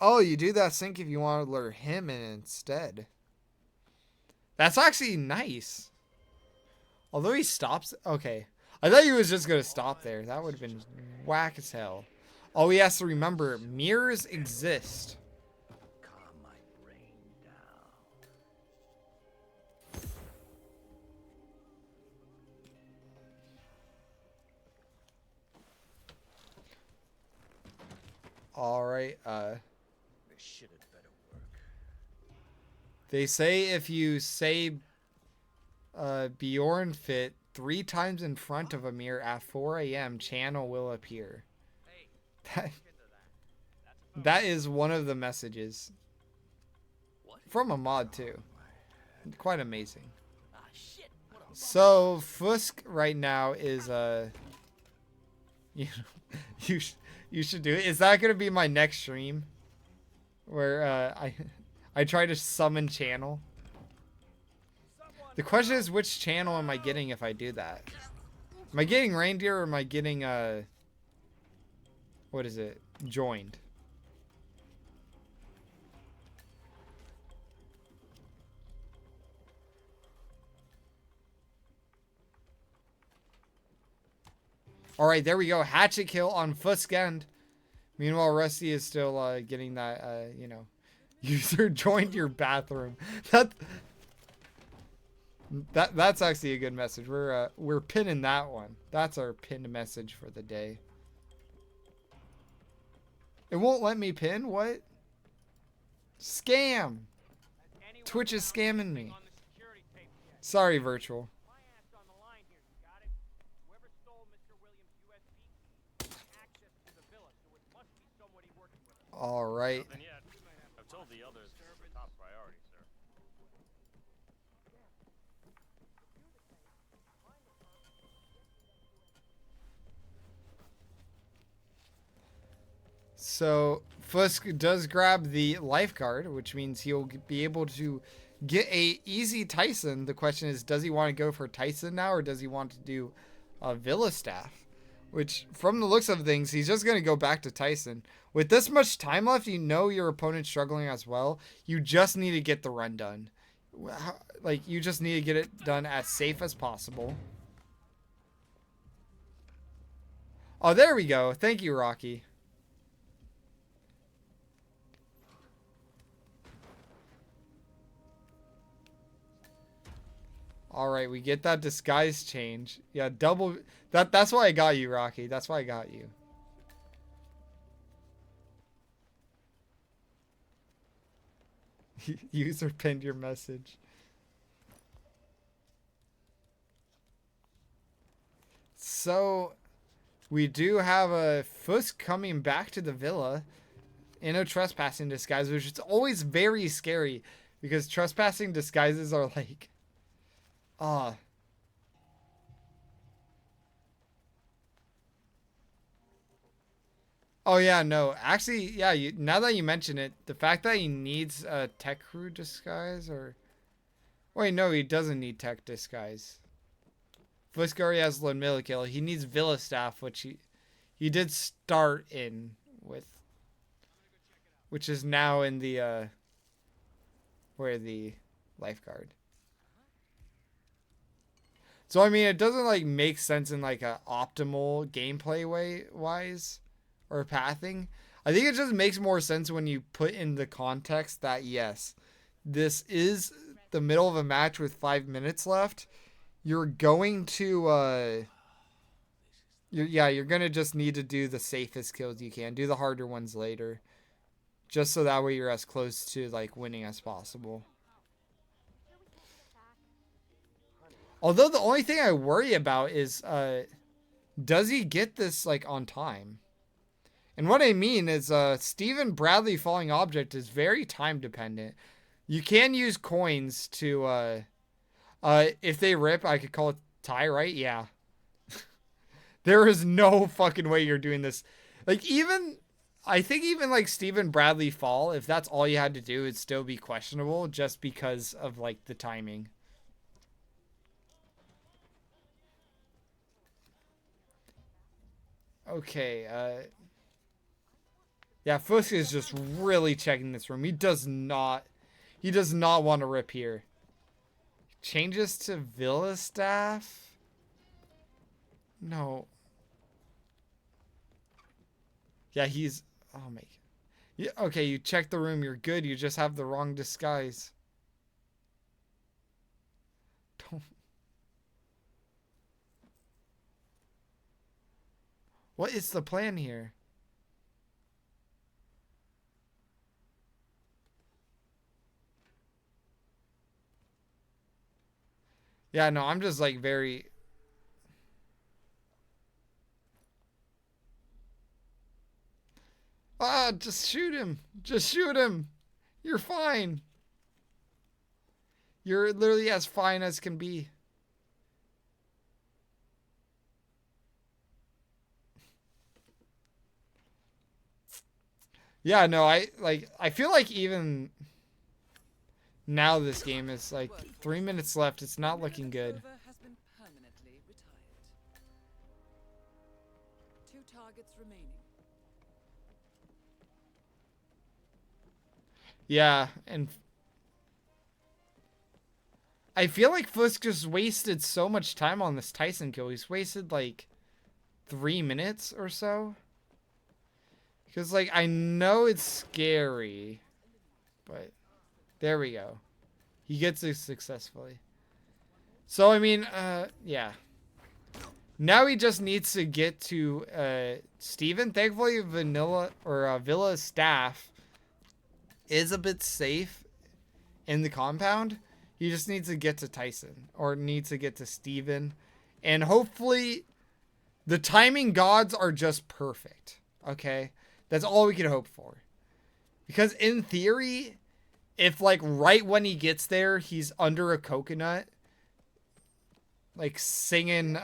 Oh, you do that sink if you want to lure him in instead. That's actually nice. Although he stops... Okay. I thought he was just going to stop there. That would have been whack as hell. Oh, he has to remember, mirrors exist. Calm my brain down. Alright, This shit had better work. they say if you say Bjorn fit 3 times in front of a mirror at 4 a.m., channel will appear. That is one of the messages. From a mod, too. Quite amazing. So, Fuzk right now is, you, you should do it. Is that going to be my next stream? Where, I try to summon channel? The question is, which channel am I getting if I do that? Am I getting reindeer or am I getting, what is it? Joined. Alright, there we go. Hatchet kill on Fuzk end. Meanwhile, Rusty is still getting that, you know, user joined your bathroom. That's actually a good message. We're pinning that one. That's our pinned message for the day. It won't let me pin? What? Scam! Twitch is scamming me. Sorry, virtual. All right. I've told the others it's a top priority, sir. So Fuzk does grab the lifeguard, which means he'll be able to get a easy Tyson. The question is, does he want to go for Tyson now, or does he want to do a Villa staff? Which, from the looks of things, he's just going to go back to Tyson. With this much time left, you know your opponent's struggling as well. You just need to get the run done. Like, you just need to get it done as safe as possible. Oh, there we go. Thank you, Rocky. Alright, we get that disguise change. Yeah, double... That's why I got you, Rocky. That's why I got you. User pinned your message. So, we do have a Fuzk coming back to the villa in a trespassing disguise, which is always very scary because trespassing disguises are like... Ah. Oh, yeah, no. Actually, yeah, now that you mention it, the fact that he needs a tech crew disguise, or... Wait, no, he doesn't need tech disguise. Fuzk already has Ludmilla kill. He needs Villa staff, which he did start in with. Which is now in the, where the lifeguard. So, I mean, it doesn't, like, make sense in, like, a optimal gameplay wise or pathing. I think it just makes more sense when you put in the context that, yes, this is the middle of a match with 5 minutes left. You're going to, you're gonna just need to do the safest kills you can. Do the harder ones later, just so that way you're as close to like winning as possible. Although the only thing I worry about is, does he get this like on time? And what I mean is, Stephen Bradley falling object is very time dependent. You can use coins to, if they rip, I could call it tie, right? Yeah. There is no fucking way you're doing this. Like, I think even like Stephen Bradley fall, if that's all you had to do, it'd still be questionable just because of like the timing. Okay, yeah, Fuzk is just really checking this room. He does not want to rip here. Changes to Villa staff? No. Yeah, oh my. Yeah, okay, you checked the room, you're good. You just have the wrong disguise. Don't. What is the plan here? Yeah, no, I'm just like very... Ah, just shoot him. Just shoot him. You're fine. You're literally as fine as can be. Yeah, no, I feel like even now this game is like 3 minutes left. It's not looking good. Has been permanently retired. 2 targets remaining. Yeah, and I feel like Fuzk just wasted so much time on this Tyson kill. He's wasted like 3 minutes or so. Because like I know it's scary, but there we go. He gets it successfully. So I mean, yeah. Now he just needs to get to Steven. Thankfully, Villa's staff is a bit safe in the compound. He just needs to get to Tyson, or needs to get to Steven. And hopefully the timing gods are just perfect. Okay? That's all we can hope for. Because in theory, if like right when he gets there, he's under a coconut, like singing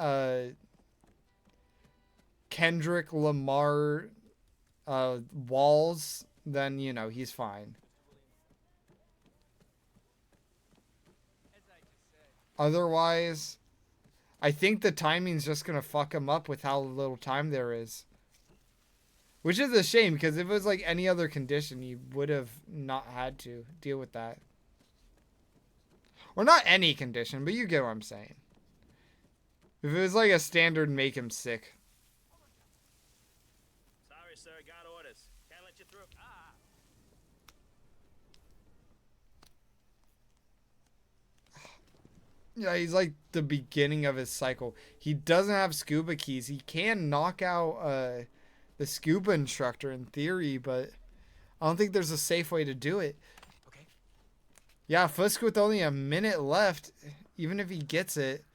Kendrick Lamar Walls, then, you know, he's fine. Otherwise, I think the timing's just going to fuck him up with how little time there is. Which is a shame, because if it was like any other condition, he would have not had to deal with that. Or not any condition, but you get what I'm saying. If it was like a standard make him sick. Sorry, sir. Got orders. Can't let you through. Yeah, he's like the beginning of his cycle. He doesn't have scuba keys. He can knock out the scuba instructor in theory, but I don't think there's a safe way to do it. Okay. Yeah, Fuzk with only a minute left, even if he gets it.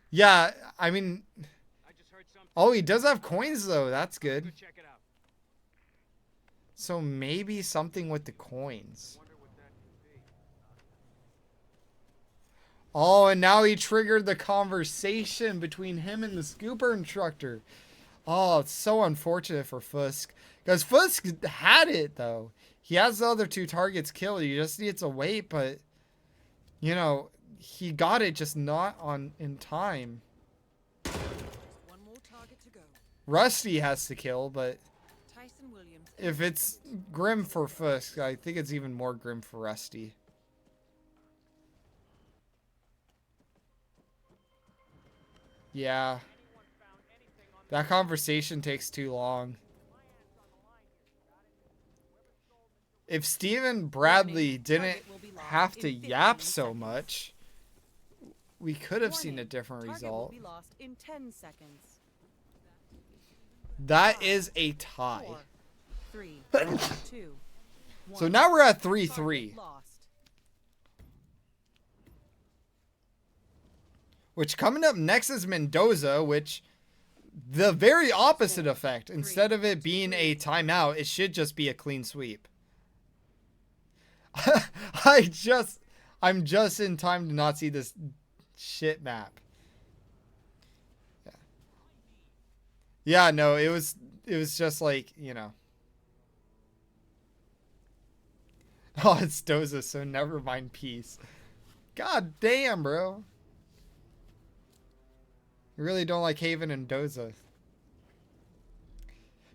Yeah, I mean... Oh, he does have coins, though. That's good. So maybe something with the coins. Oh, and now he triggered the conversation between him and the scuba instructor. Oh, it's so unfortunate for Fuzk. Because Fuzk had it, though. He has the other 2 targets killed. He just needs to wait, but... You know, he got it, just not in time. One more target to go. Rusty has to kill, but... Tyson Williams. If it's grim for Fuzk, I think it's even more grim for Rusty. Yeah. That conversation takes too long. If Stephen Bradley didn't have to yap so much, we could have seen a different result. Will be lost in 10 seconds. That is a tie. 4, 3, 2, So now we're at 3-3. lost. Which coming up next is Mendoza, which the very opposite effect. Instead of it being a timeout, it should just be a clean sweep. I'm just in time to not see this shit map. Yeah, no, it was just like, you know. Oh, it's Doza, so never mind peace. God damn, bro. You really don't like Haven and Doza.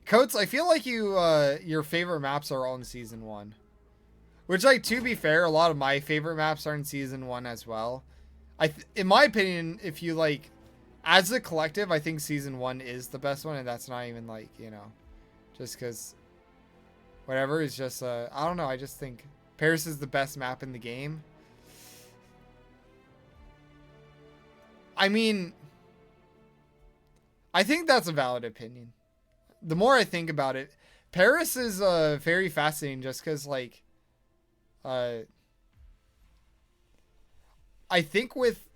Coates, I feel like your favorite maps are all in Season 1. Which, like, to be fair, a lot of my favorite maps are in Season 1 as well. In my opinion, if you, like, as a collective, I think Season 1 is the best one, and that's not even, like, you know, just because whatever, is just, I don't know, I just think Paris is the best map in the game. I mean, I think that's a valid opinion. The more I think about it, Paris is very fascinating just because, like, I think with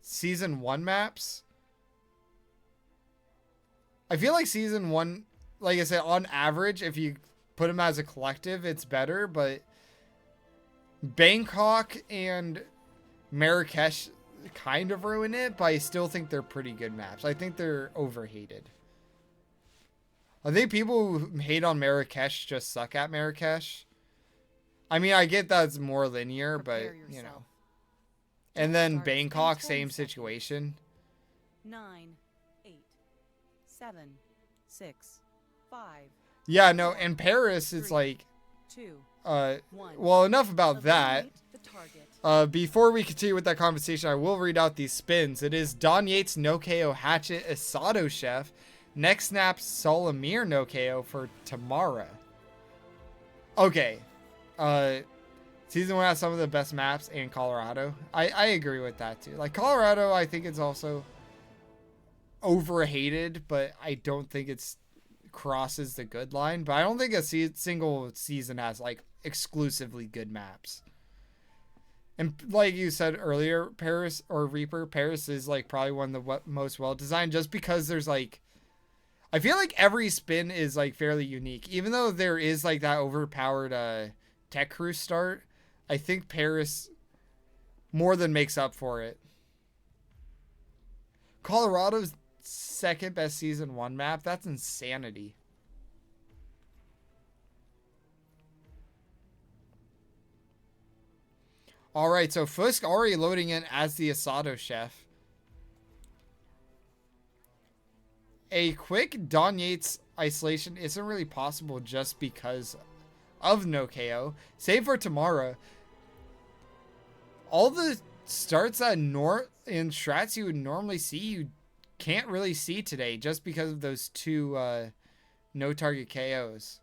Season 1 maps, I feel like Season 1, like I said, on average, if you put them as a collective, it's better, but Bangkok and Marrakesh kind of ruin it, but I still think they're pretty good maps. I think they're overhated. I think people who hate on Marrakesh just suck at Marrakesh. I mean, I get that it's more linear, but, you know. And then Bangkok, same situation. 9, 8, 7, 6, 5. Yeah, no, and Paris, it's like, 2, well, enough about that. the target. Before we continue with that conversation, I will read out these spins. It is Don Yates, no KO, Hatchet, Asado Chef. Next snap, Solimir, no KO for Tamara. Okay. Season 1 has some of the best maps in Colorado. I agree with that too. Like, Colorado, I think it's also overhated, but I don't think it's crosses the good line. But I don't think a single season has, like, exclusively good maps. And like you said earlier, Paris or Reaper, Paris is, like, probably one of the most well-designed just because there's, like, I feel like every spin is, like, fairly unique. Even though there is, like, that overpowered tech crew start, I think Paris more than makes up for it. Colorado's second best Season 1 map, that's insanity. Alright, so Fuzk already loading in as the Asado Chef. A quick Don Yates isolation isn't really possible just because of no KO. Save for tomorrow. All the starts that in strats you would normally see, you can't really see today just because of those two no target KOs.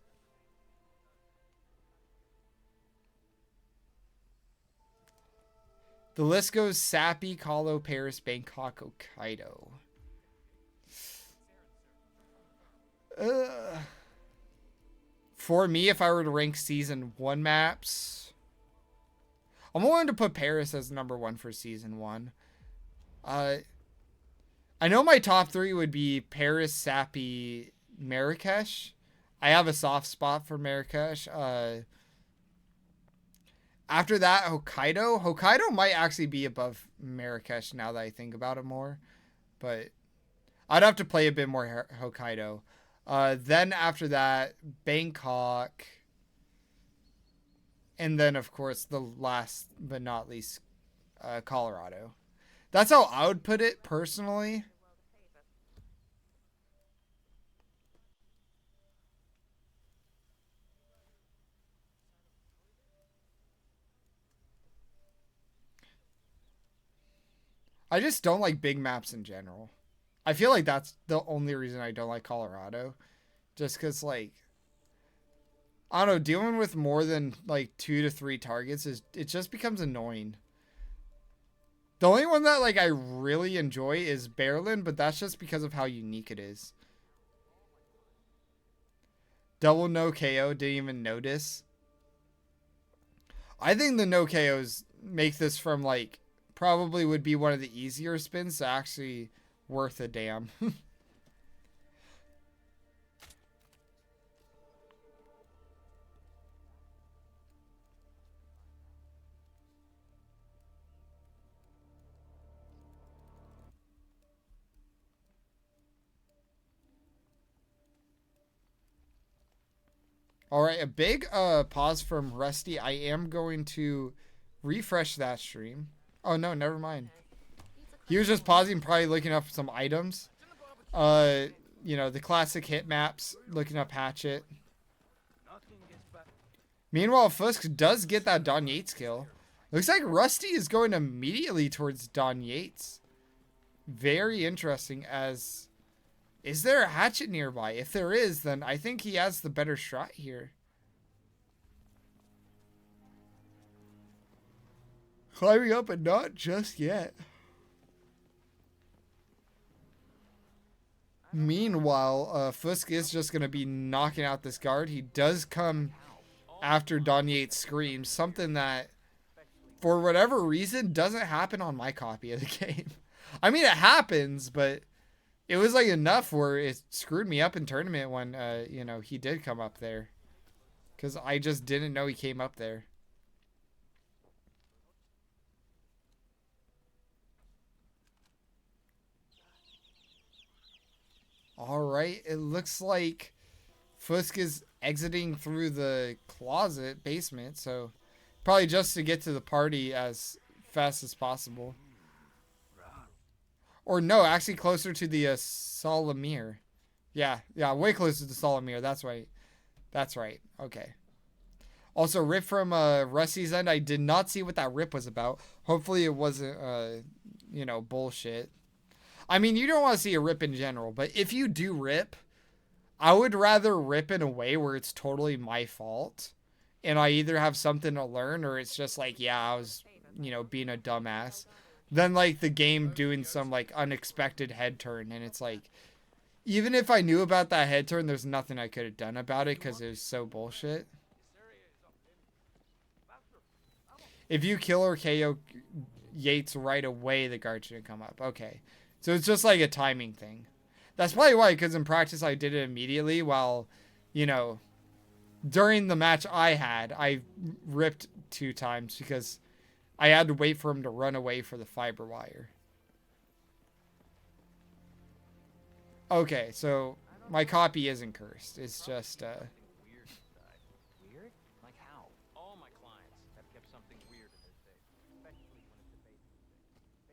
The list goes Sappy, Kalo, Paris, Bangkok, Hokkaido. For me, if I were to rank Season 1 maps, I'm willing to put Paris as number 1 for Season 1. I know my top 3 would be Paris, Sappy, Marrakesh. I have a soft spot for Marrakesh. After that, Hokkaido. Hokkaido might actually be above Marrakesh now that I think about it more. But I'd have to play a bit more Hokkaido. Then after that, Bangkok. And then, of course, the last but not least, Colorado. That's how I would put it, personally. I just don't like big maps in general. I feel like that's the only reason I don't like Colorado. Just because, like, I don't know, dealing with more than, like, 2 to 3 targets, it just becomes annoying. The only one that, like, I really enjoy is Berlin, but that's just because of how unique it is. Double no KO, didn't even notice. I think the no KOs make this from like probably would be one of the easier spins to actually worth a damn. All right, a big pause from Rusty. I am going to refresh that stream. Oh no, never mind. He was just pausing, probably looking up some items. You know, the classic hit maps, looking up Hatchet. Meanwhile, Fuzk does get that Don Yates kill. Looks like Rusty is going immediately towards Don Yates. Very interesting, as... Is there a Hatchet nearby? If there is, then I think he has the better shot here. Climbing up, but not just yet. Meanwhile, Fuzk is just going to be knocking out this guard. He does come after Don Yates screams. Something that, for whatever reason, doesn't happen on my copy of the game. I mean, it happens, but... It was like enough where it screwed me up in tournament when, you know, he did come up there. Because I just didn't know he came up there. Alright, it looks like Fuzk is exiting through the closet basement. So, probably just to get to the party as fast as possible. Or no, actually closer to the Solomir. Yeah, way closer to Solomir. That's right. That's right. Okay. Also, rip from Rusty's end. I did not see what that rip was about. Hopefully it wasn't, you know, bullshit. I mean, you don't want to see a rip in general, but if you do rip, I would rather rip in a way where it's totally my fault. And I either have something to learn or it's just like, yeah, I was, you know, being a dumbass. Then, like, the game doing some, like, unexpected head turn. And it's like, even if I knew about that head turn, there's nothing I could have done about it because it was so bullshit. If you kill or KO Yates right away, the guard shouldn't come up. Okay. So it's just like a timing thing. That's probably why, because in practice I did it immediately while, you know, during the match I ripped 2 times because... I had to wait for him to run away for the fiber wire. Okay, so my copy isn't cursed. It's just, Weird? Like how? All my clients have kept something weird in their safe, especially when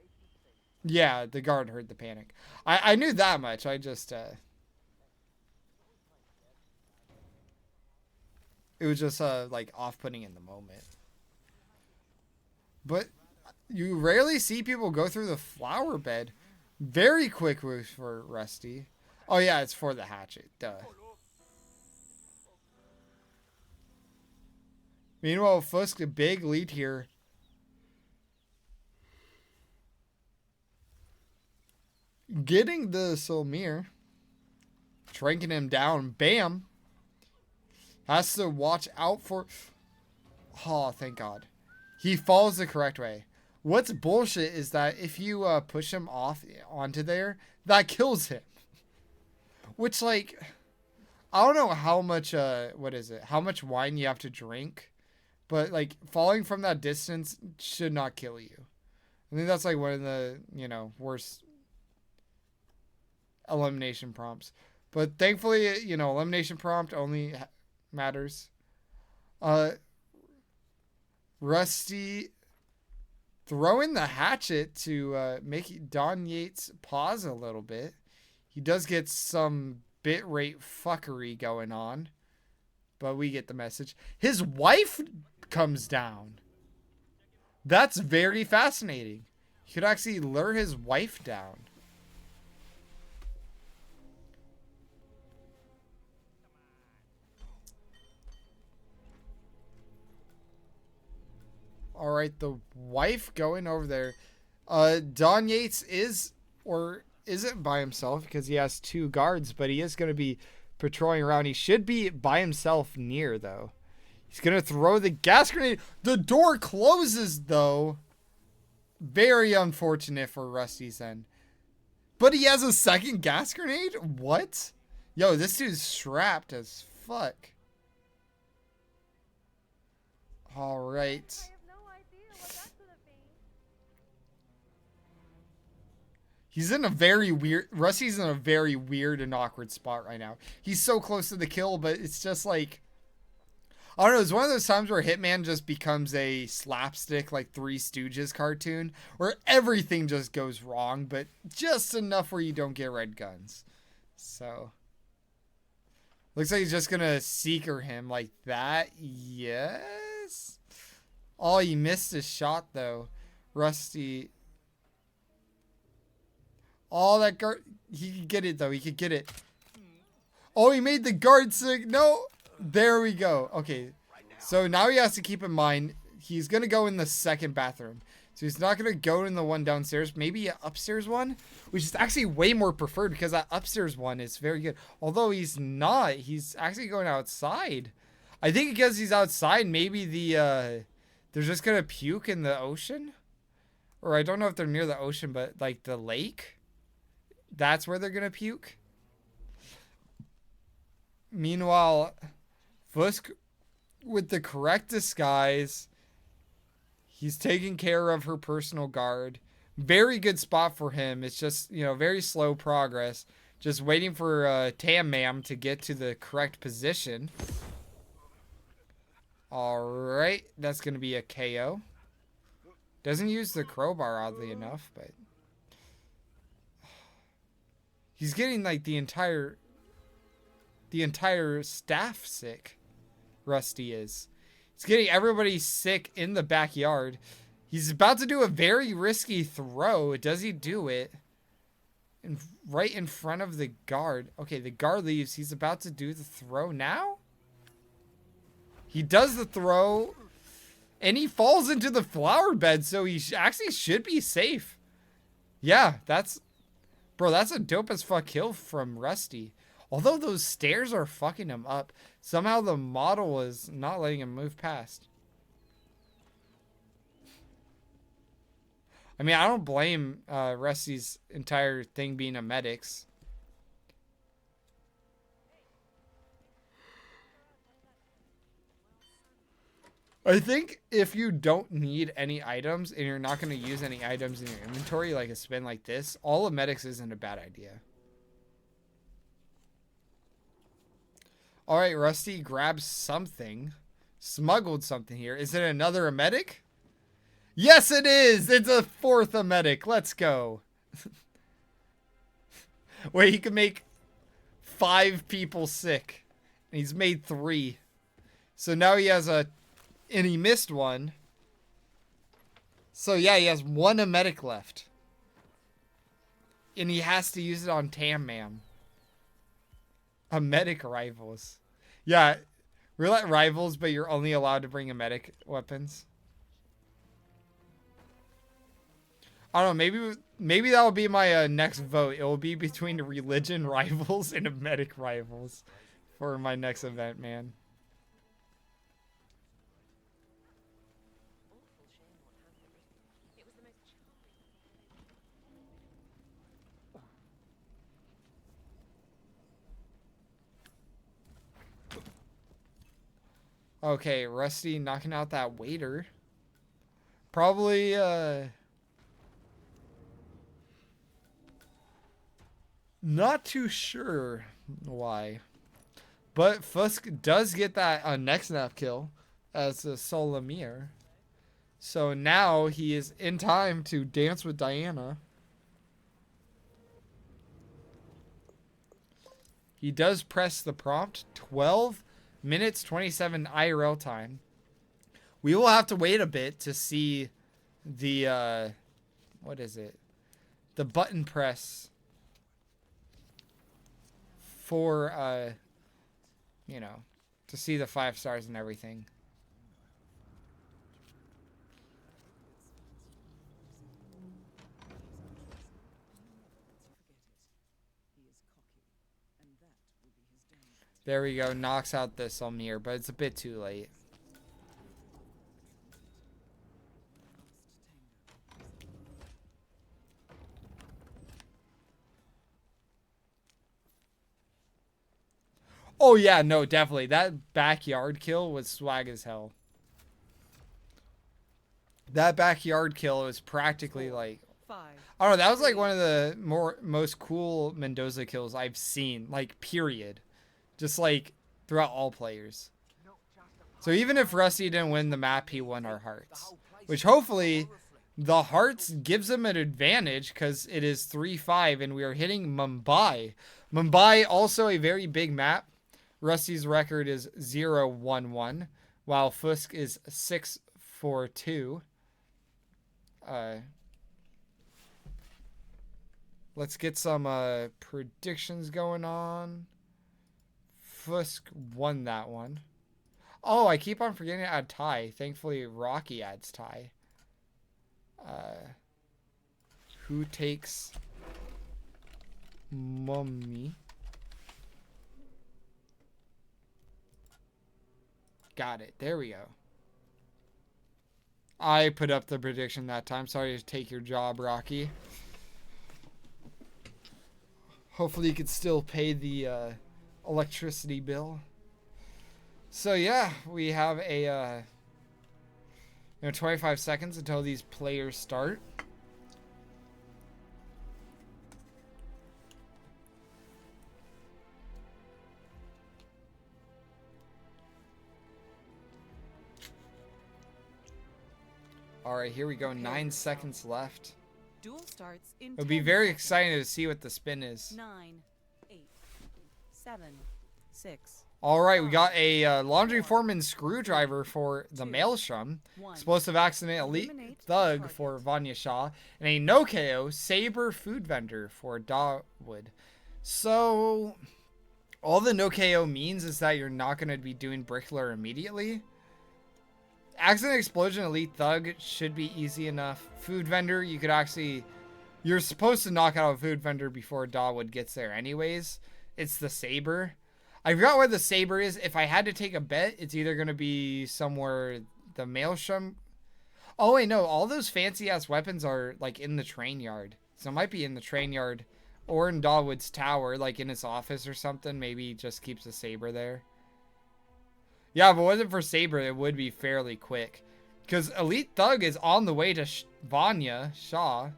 it's a basic. Yeah, the guard heard the panic. I knew that much. I just, it was just, like, off-putting in the moment. But you rarely see people go through the flower bed. Very quick move for Rusty. Oh, yeah, it's for the hatchet. Duh. Meanwhile, Fuzk, a big lead here. Getting the Solmir. Tranking him down. Bam. Has to watch out for... Oh, thank God. He falls the correct way. What's bullshit is that if you push him off onto there, that kills him. Which, like, I don't know how much, what is it? How much wine you have to drink. But, like, falling from that distance should not kill you. I think that's, like, one of the, you know, worst elimination prompts. But thankfully, you know, elimination prompt only matters. Rusty throwing the hatchet to make Don Yates pause a little bit. He does get some bitrate fuckery going on, but we get the message. His wife comes down. That's very fascinating. He could actually lure his wife down. All right, the wife going over there. Don Yates is, or isn't by himself because he has 2 guards, but he is going to be patrolling around. He should be by himself near, though. He's going to throw the gas grenade. The door closes, though. Very unfortunate for Rusty's end. But he has a second gas grenade? What? Yo, this dude's strapped as fuck. Alright. He's in a very weird... Rusty's in a very weird and awkward spot right now. He's so close to the kill, but it's just like... I don't know, it's one of those times where Hitman just becomes a slapstick, like Three Stooges cartoon, where everything just goes wrong, but just enough where you don't get red guns. So... Looks like he's just gonna seeker him like that. Yes? Oh, he missed his shot, though. Rusty... Oh, that guard... He could get it, though. He could get it. Oh, he made the guard sick. No. There we go. Okay. So now he has to keep in mind, he's going to go in the second bathroom. So he's not going to go in the one downstairs. Maybe an upstairs one, which is actually way more preferred because that upstairs one is very good. Although he's not. He's actually going outside. I think because he's outside, maybe they're just going to puke in the ocean. Or I don't know if they're near the ocean, but like the lake. That's where they're going to puke. Meanwhile, Fuzk, with the correct disguise, he's taking care of her personal guard. Very good spot for him. It's just, you know, very slow progress. Just waiting for Tam Mam to get to the correct position. Alright, that's going to be a KO. Doesn't use the crowbar, oddly enough, but... He's getting, like, the entire staff sick. Rusty is. He's getting everybody sick in the backyard. He's about to do a very risky throw. Does he do it? And right in front of the guard. Okay, the guard leaves. He's about to do the throw now? He does the throw. And he falls into the flower bed. So he actually should be safe. Yeah, that's... Bro, that's a dope as fuck kill from Rusty. Although those stairs are fucking him up. Somehow the model is not letting him move past. I mean, I don't blame Rusty's entire thing being a medics. I think if you don't need any items and you're not going to use any items in your inventory, like a spin like this, all of medics isn't a bad idea. Alright, Rusty grabs something. Smuggled something here. Is it another emetic? Yes, it is! It's a fourth emetic. Let's go. Wait, he can make 5 people sick. And he's made 3. So now he has a... And he missed one. So yeah, he has 1 emetic left. And he has to use it on Tam Mam. Emetic rivals. Yeah, roulette rivals, but you're only allowed to bring emetic weapons. I don't know, maybe that will be my next vote. It will be between religion rivals and emetic rivals for my next event, man. Okay, Rusty knocking out that waiter. Probably, not too sure why. But Fuzk does get that next nap kill as a Solomir. So now he is in time to dance with Diana. He does press the prompt. 12 minutes 27 IRL time. We will have to wait a bit to see the what is it? The button press for you know, to see the 5 stars and everything. There we go. Knocks out this Almir, but it's a bit too late. Oh, yeah, no, definitely. That backyard kill was swag as hell. That backyard kill was practically like... I don't know, that was like one of the most cool Mendoza kills I've seen. Like, period. Just like, throughout all players. So even if Rusty didn't win the map, he won our hearts. Which hopefully, the hearts gives him an advantage because it is 3-5 and we are hitting Mumbai. Mumbai, also a very big map. Rusty's record is 0-1-1, while Fuzk is 6-4-2. Let's get some predictions going on. Fuzk won that one. Oh, I keep on forgetting to add tie. Thankfully, Rocky adds tie. Who takes Mummy? Got it. There we go. I put up the prediction that time. Sorry to take your job, Rocky. Hopefully you could still pay the electricity bill. So yeah, we have a 25 seconds until these players start. All right, here we go. 9 seconds left. Duel starts in It'll be 10 very seconds. exciting to see what the spin is. 9, 8, 7, 6. All right, we got a laundry foreman screwdriver for the Two, Maelstrom, 1. explosive accident elite Eliminate the thug target. for Vanya Shah, and a no KO saber food vendor for Dawood. So all the no KO means is that you're not going to be doing Brickler immediately. Accident explosion elite thug should be easy enough. Food vendor, you could actually, you're supposed to knock out a food vendor before Dawood gets there anyways. It's the saber. I forgot where the saber is. If I had to take a bet, it's either going to be somewhere the Maelstrom. Oh, wait, no. All those fancy-ass weapons are, like, in the train yard. So it might be in the train yard or in Dawood's tower, like in his office or something. Maybe he just keeps a saber there. Yeah, if it wasn't for saber, it would be fairly quick. Because Elite Thug is on the way to Vanya Shah.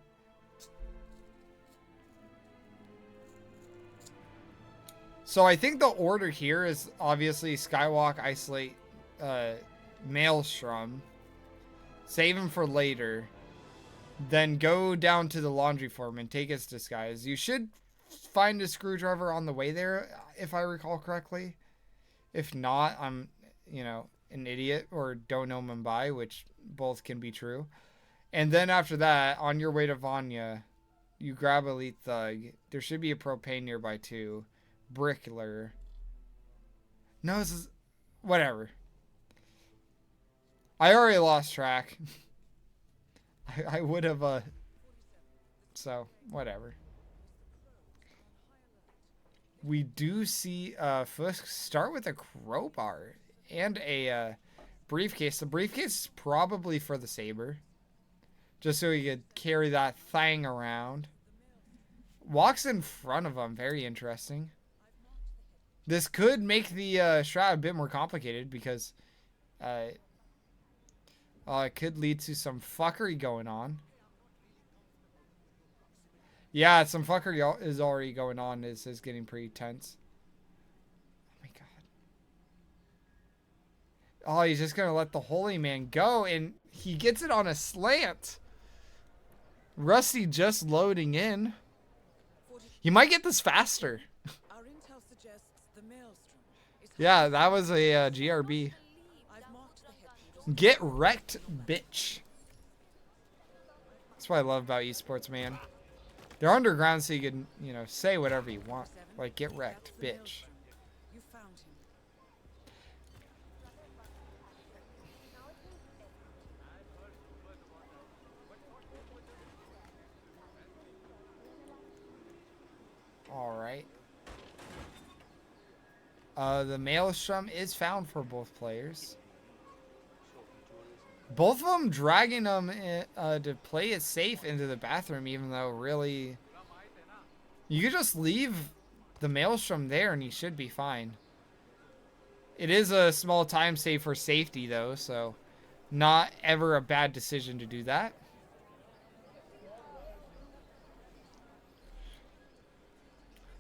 So I think the order here is obviously Skywalk, Isolate, Maelstrom. Save him for later. Then go down to the laundry foreman, take his disguise. You should find a screwdriver on the way there, if I recall correctly. If not, I'm, an idiot or don't know Mumbai, which both can be true. And then after that, on your way to Vanya, you grab Elite Thug. There should be a propane nearby too. Brickler. No, this is... Whatever. I already lost track. I would have, So, whatever. We do see Fuzk start with a crowbar and a briefcase. The briefcase is probably for the saber. Just so he could carry that thing around. Walks in front of him. Very interesting. This could make the strat a bit more complicated because it could lead to some fuckery going on. Yeah, some fuckery is already going on. This is getting pretty tense. Oh my god. Oh, he's just going to let the holy man go, and he gets it on a slant. Rusty just loading in. You might get this faster. Our intel suggests the Maelstrom is Yeah, that was a GRB. I've marked the headquarters. Get wrecked, bitch. That's what I love about esports, man. They're underground, so you can, say whatever you want. Like, get wrecked, The bitch. Maelstrom. You found him. Alright. The maelstrom is found for both players. Both of them dragging them to play it safe into the bathroom, even though really you could just leave the maelstrom there and you should be fine. It is a small time save for safety though, so not ever a bad decision to do that.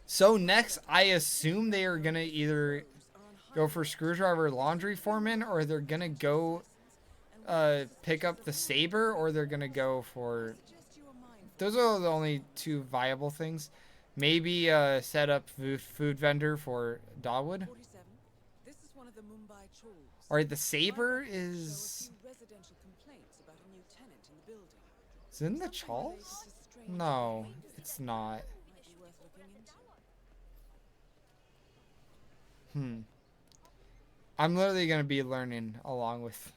So next, I assume they are going to either go for screwdriver laundry foreman, or they're going to go pick up the saber, or they're going to go for... Those are the only two viable things. Maybe set up food vendor for Dawood. This is one of the Mumbai chores. Alright, the saber is... Residential complaints about a new tenant in the building. Is it in the Charles? No, it's not. Might be worth looking into. I'm literally going to be learning along with,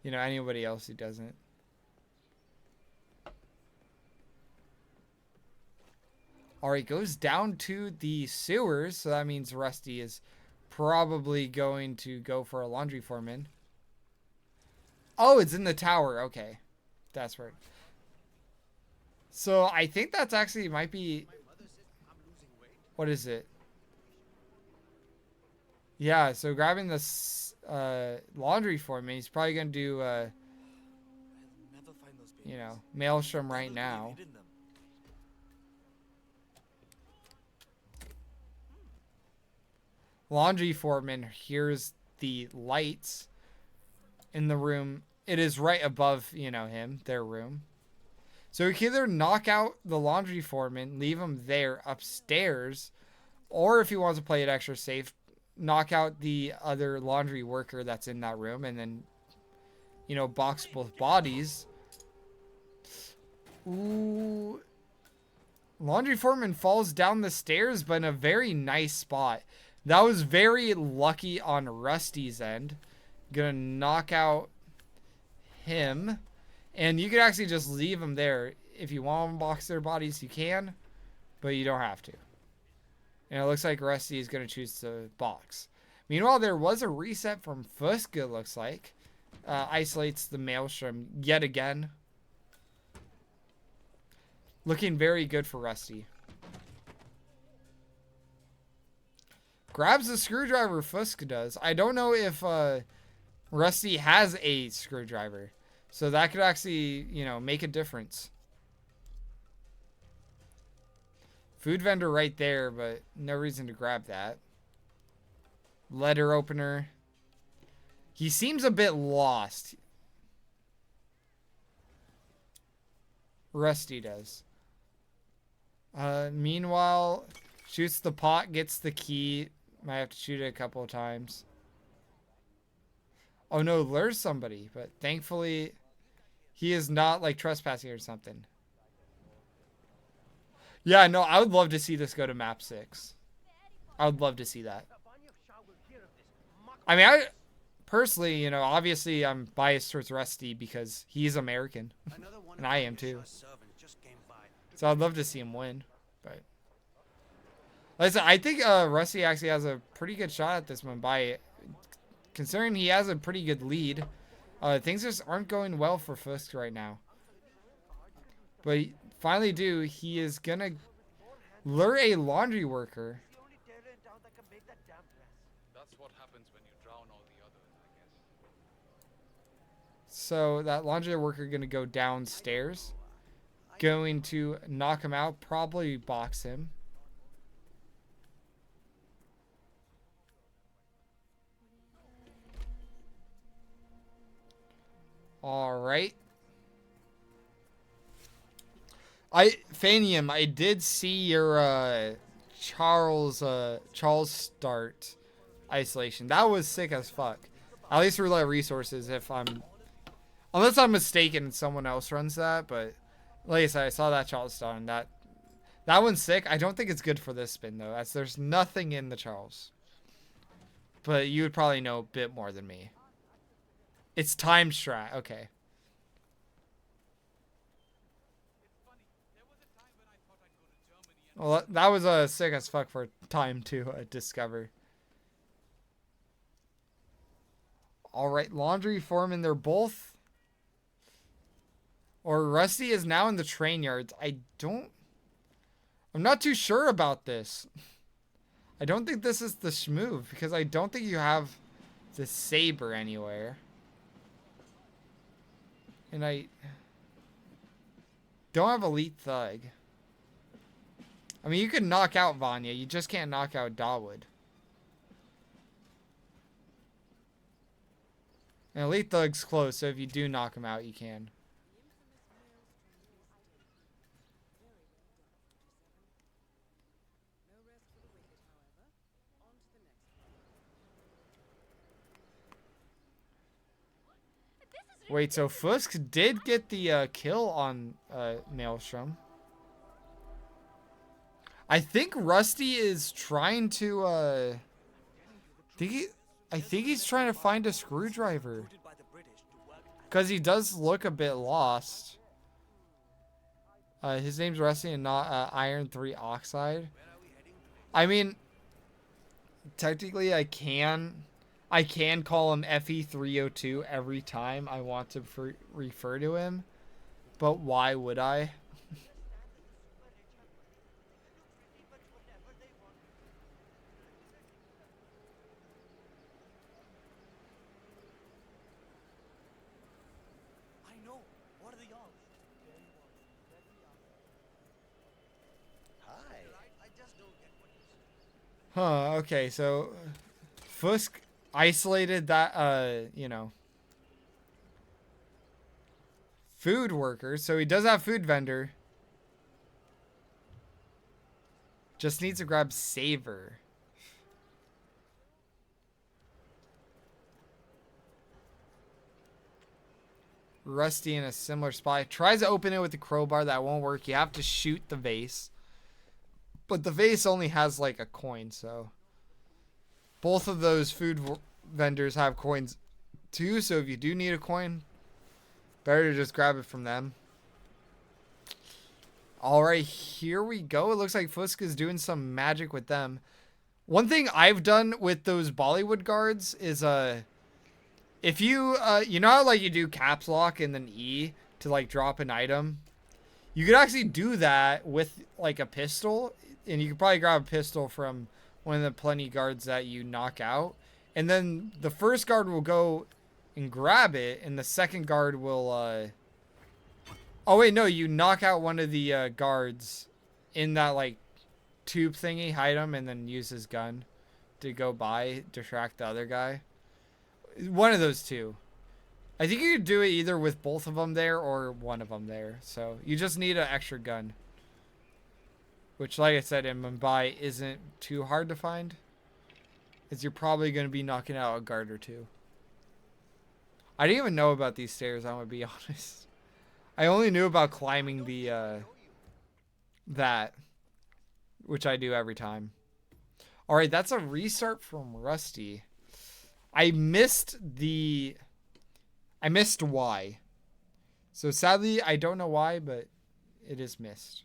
you know, anybody else who doesn't. Alright, goes down to the sewers, so that means Rusty is probably going to go for a laundry foreman. Oh, it's in the tower. Okay. That's right. So I think that's actually might be... What is it? Yeah, so grabbing this laundry foreman, he's probably going to do, you know, maelstrom right now. Laundry foreman hears the lights in the room. It is right above, you know, their room. So we can either knock out the laundry foreman, leave him there upstairs, or if he wants to play it extra safe, knock out the other laundry worker that's in that room and then, you know, box both bodies. Ooh. Laundry foreman falls down the stairs, but in a very nice spot. That was very lucky on Rusty's end. Gonna knock out him. And you could actually just leave them there. If you want to box their bodies, you can. But you don't have to. And it looks like Rusty is going to choose to box. Meanwhile, there was a reset from Fuzk, it looks like. Isolates the maelstrom yet again. Looking very good for Rusty. Grabs the screwdriver, Fuzk does. I don't know if Rusty has a screwdriver. So that could actually, you know, make a difference. Food vendor right there, but no reason to grab that. Letter opener. He seems a bit lost. Rusty does. Meanwhile, shoots the pot, gets the key. Might have to shoot it a couple of times. Oh no, lures somebody, but thankfully he is not like trespassing or something. Yeah, no, I would love to see this go to map 6. I would love to see that. I mean, I personally, you know, obviously I'm biased towards Rusty because he's American. And I am too. So I'd love to see him win. But like I said, I think Rusty actually has a pretty good shot at this one by considering he has a pretty good lead. Things just aren't going well for Fuzk right now. But finally he is going to lure a laundry worker. That's what happens when you drown all the others, I guess. So that laundry worker going to go downstairs. Going to knock him out, probably box him. All right. Fanium, I did see your Charles start isolation. That was sick as fuck. At least roulette resources unless I'm mistaken and someone else runs that, but like I said, I saw that Charles start and that one's sick. I don't think it's good for this spin though, as there's nothing in the Charles. But you would probably know a bit more than me. It's time strat. Okay. Well, that was sick as fuck for time to discover. All right, laundry foreman. They're both. Or Rusty is now in the train yards. I'm not too sure about this. I don't think this is the schmoove because I don't think you have the saber anywhere. And I don't have elite thug. I mean, you could knock out Vanya. You just can't knock out Dawood. And elite thug's close, so if you do knock him out, you can. Wait, so Fuzk did get the kill on Maelstrom. I think Rusty is trying to I think he's trying to find a screwdriver. Because he does look a bit lost. His name's Rusty and not Iron 3 Oxide. I mean, technically I can call him FE302 every time I want to refer to him. But why would I? Huh, okay, so Fuzk isolated that, you know, food worker. So he does have food vendor. Just needs to grab saver. Rusty in a similar spot. Tries to open it with the crowbar. That won't work. You have to shoot the vase. But the vase only has like a coin, so both of those food vendors have coins too, so if you do need a coin, better to just grab it from them. Alright, here we go. It looks like Fuzk is doing some magic with them. One thing I've done with those Bollywood guards is if you you know how like you do caps lock and then E to like drop an item? You could actually do that with like a pistol. And you could probably grab a pistol from one of the plenty guards that you knock out. And then the first guard will go and grab it. And the second guard will... Oh, wait, no. You knock out one of the guards in that, like, tube thingy, hide him, and then use his gun to go by, distract the other guy. One of those two. I think you could do it either with both of them there or one of them there. So you just need an extra gun. Which, like I said, in Mumbai isn't too hard to find. As you're probably going to be knocking out a guard or two. I didn't even know about these stairs, I'm going to be honest. I only knew about climbing the, that. Which I do every time. Alright, that's a restart from Rusty. I missed Y. So sadly, I don't know why, but it is missed.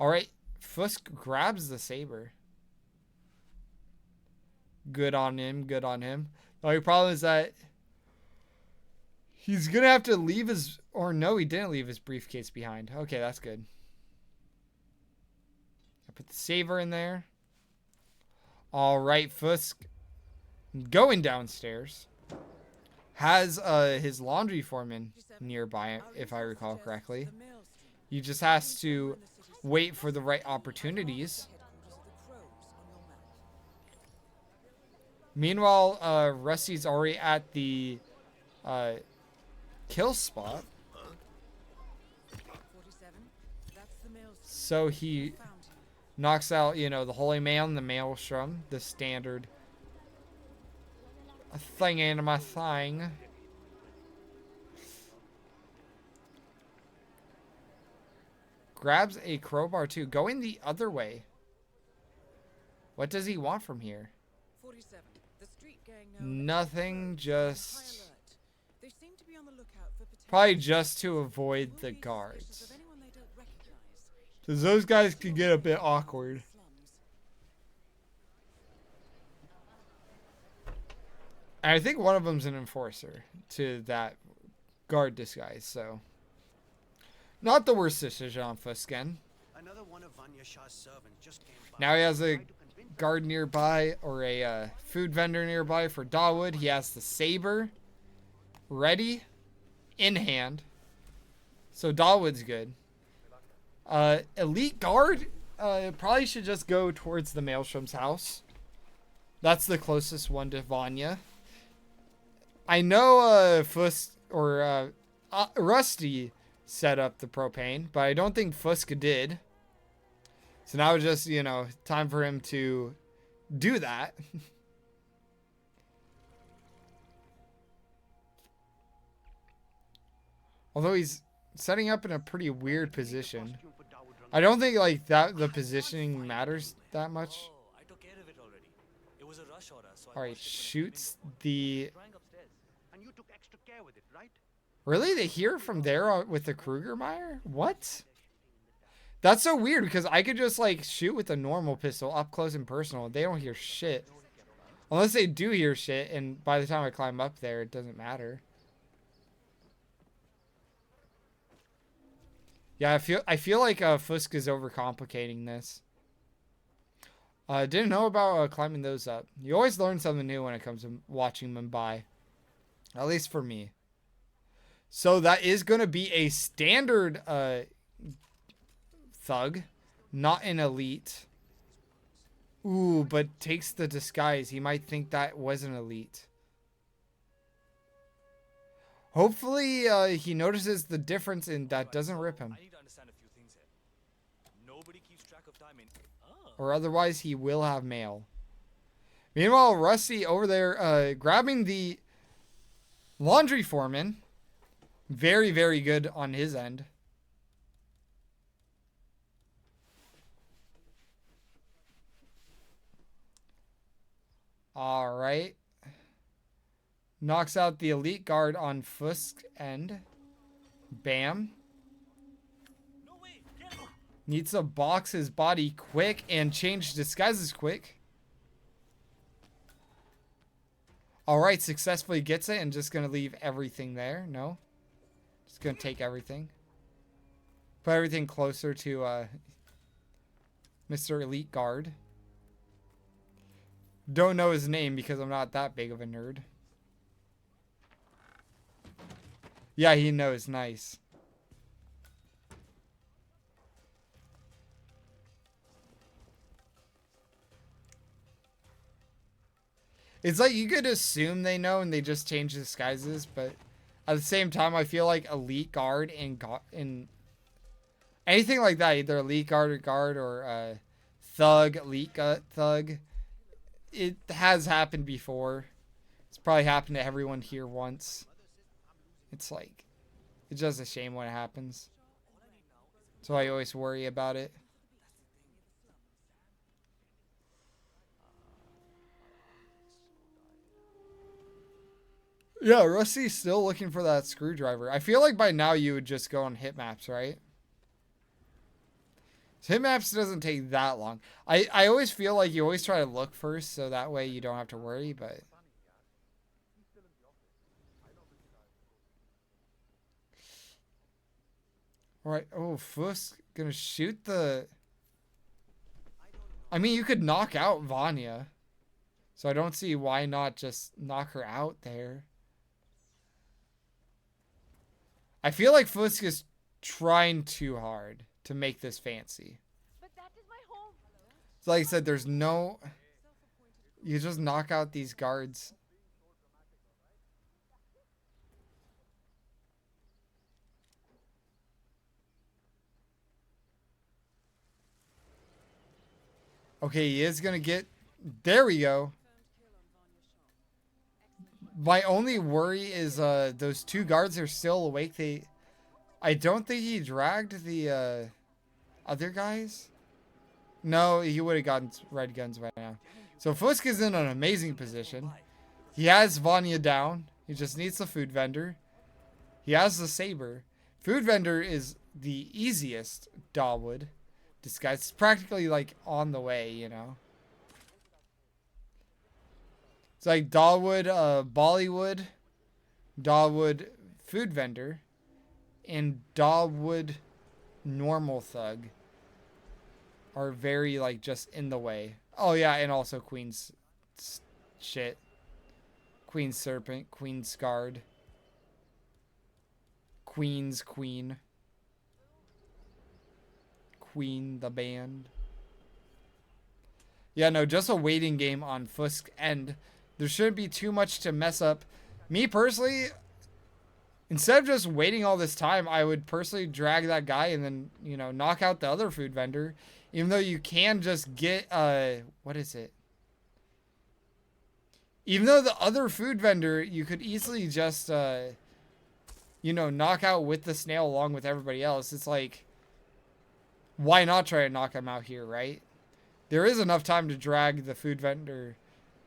Alright, Fuzk grabs the saber. Good on him, good on him. The only problem is that he's going to have to leave his... Or no, he didn't leave his briefcase behind. Okay, that's good. I put the saber in there. Alright, Fuzk going downstairs. Has his laundry foreman nearby, if I recall correctly. He just has to wait for the right opportunities. Meanwhile, Rusty's already at the kill spot. So he knocks out, you know, the Holy Mail and the Maelstrom, the standard thing into my thing. Grabs a crowbar too. Going the other way. What does he want from here? 47. The street gang Nothing, just... They seem to be on the lookout for potential Probably just to avoid the movies guards. suspicious of anyone they don't recognize. Because those guys can get a bit awkward. Slums. And I think one of them's an enforcer to that guard disguise, so not the worst decision on Fusken. Another one of Vanya Shah's servants just came by. Now he has a guard nearby, or a food vendor nearby for Dawood. He has the saber ready, in hand. So Dawood's good. Elite guard probably should just go towards the Maelstrom's house. That's the closest one to Vanya. I know Fuzk or Rusty set up the propane, but I don't think Fuzk did. So now it's just, you know, time for him to do that. Although he's setting up in a pretty weird position. I don't think like that the positioning matters that much. I took care of it already. It was a rush order, so Alright, shoots the... rang upstairs. And you took extra care with it, right? Really? They hear from there with the Krugermeyer? What? That's so weird because I could just like shoot with a normal pistol up close and personal. They don't hear shit. Unless they do hear shit, and by the time I climb up there, it doesn't matter. Yeah, I feel like Fuzk is overcomplicating this. Didn't know about climbing those up. You always learn something new when it comes to watching them by. At least for me. So that is going to be a standard thug, not an elite. Ooh, but takes the disguise. He might think that was an elite. Hopefully he notices the difference and that doesn't rip him. I need to understand a few things here. Nobody keeps track of time in. Or otherwise he will have mail. Meanwhile, Rusty over there grabbing the laundry foreman. Very, very good on his end. Alright. Knocks out the elite guard on Fuzk's end. Bam. No way! Get him! Needs to box his body quick and change disguises quick. Alright, successfully gets it and just gonna leave everything there. No. Just gonna take everything. Put everything closer to Mr. Elite Guard. Don't know his name because I'm not that big of a nerd. Yeah, he knows. Nice. It's like you could assume they know and they just change disguises, but at the same time, I feel like Elite Guard and anything like that, either Elite Guard or Thug, Elite Thug, it has happened before. It's probably happened to everyone here once. It's like, it's just a shame when it happens. So I always worry about it. Yeah, Rusty's still looking for that screwdriver. I feel like by now you would just go on hit maps, right? So hit maps doesn't take that long. I always feel like you always try to look first so that way you don't have to worry, but... Alright, oh, Fuzk gonna shoot the... I mean, you could knock out Vanya. So I don't see why not just knock her out there. I feel like Fuzk is trying too hard to make this fancy. But that is my home. So like I said, there's no... You just knock out these guards. Okay, he is gonna get... There we go. My only worry is those two guards are still awake. I don't think he dragged the other guys. No, he would have gotten red guns by now. So Fuzk is in an amazing position. He has Vanya down. He just needs the food vendor. He has the saber. Food vendor is the easiest Dawood disguise. It's practically like on the way, you know. It's like Dawood, Bollywood, Dawood food vendor, and Dawood normal thug are very like just in the way. Oh yeah, and also Queen's shit. Queen's serpent, Queen's guard, Queen's queen, Queen the band. Yeah, no, just a waiting game on Fuzk end. There shouldn't be too much to mess up. Me personally, instead of just waiting all this time, I would personally drag that guy and then, you know, knock out the other food vendor. Even though you can just get, what is it? Even though the other food vendor, you could easily just, you know, knock out with the snail along with everybody else. It's like, why not try to knock him out here, right? There is enough time to drag the food vendor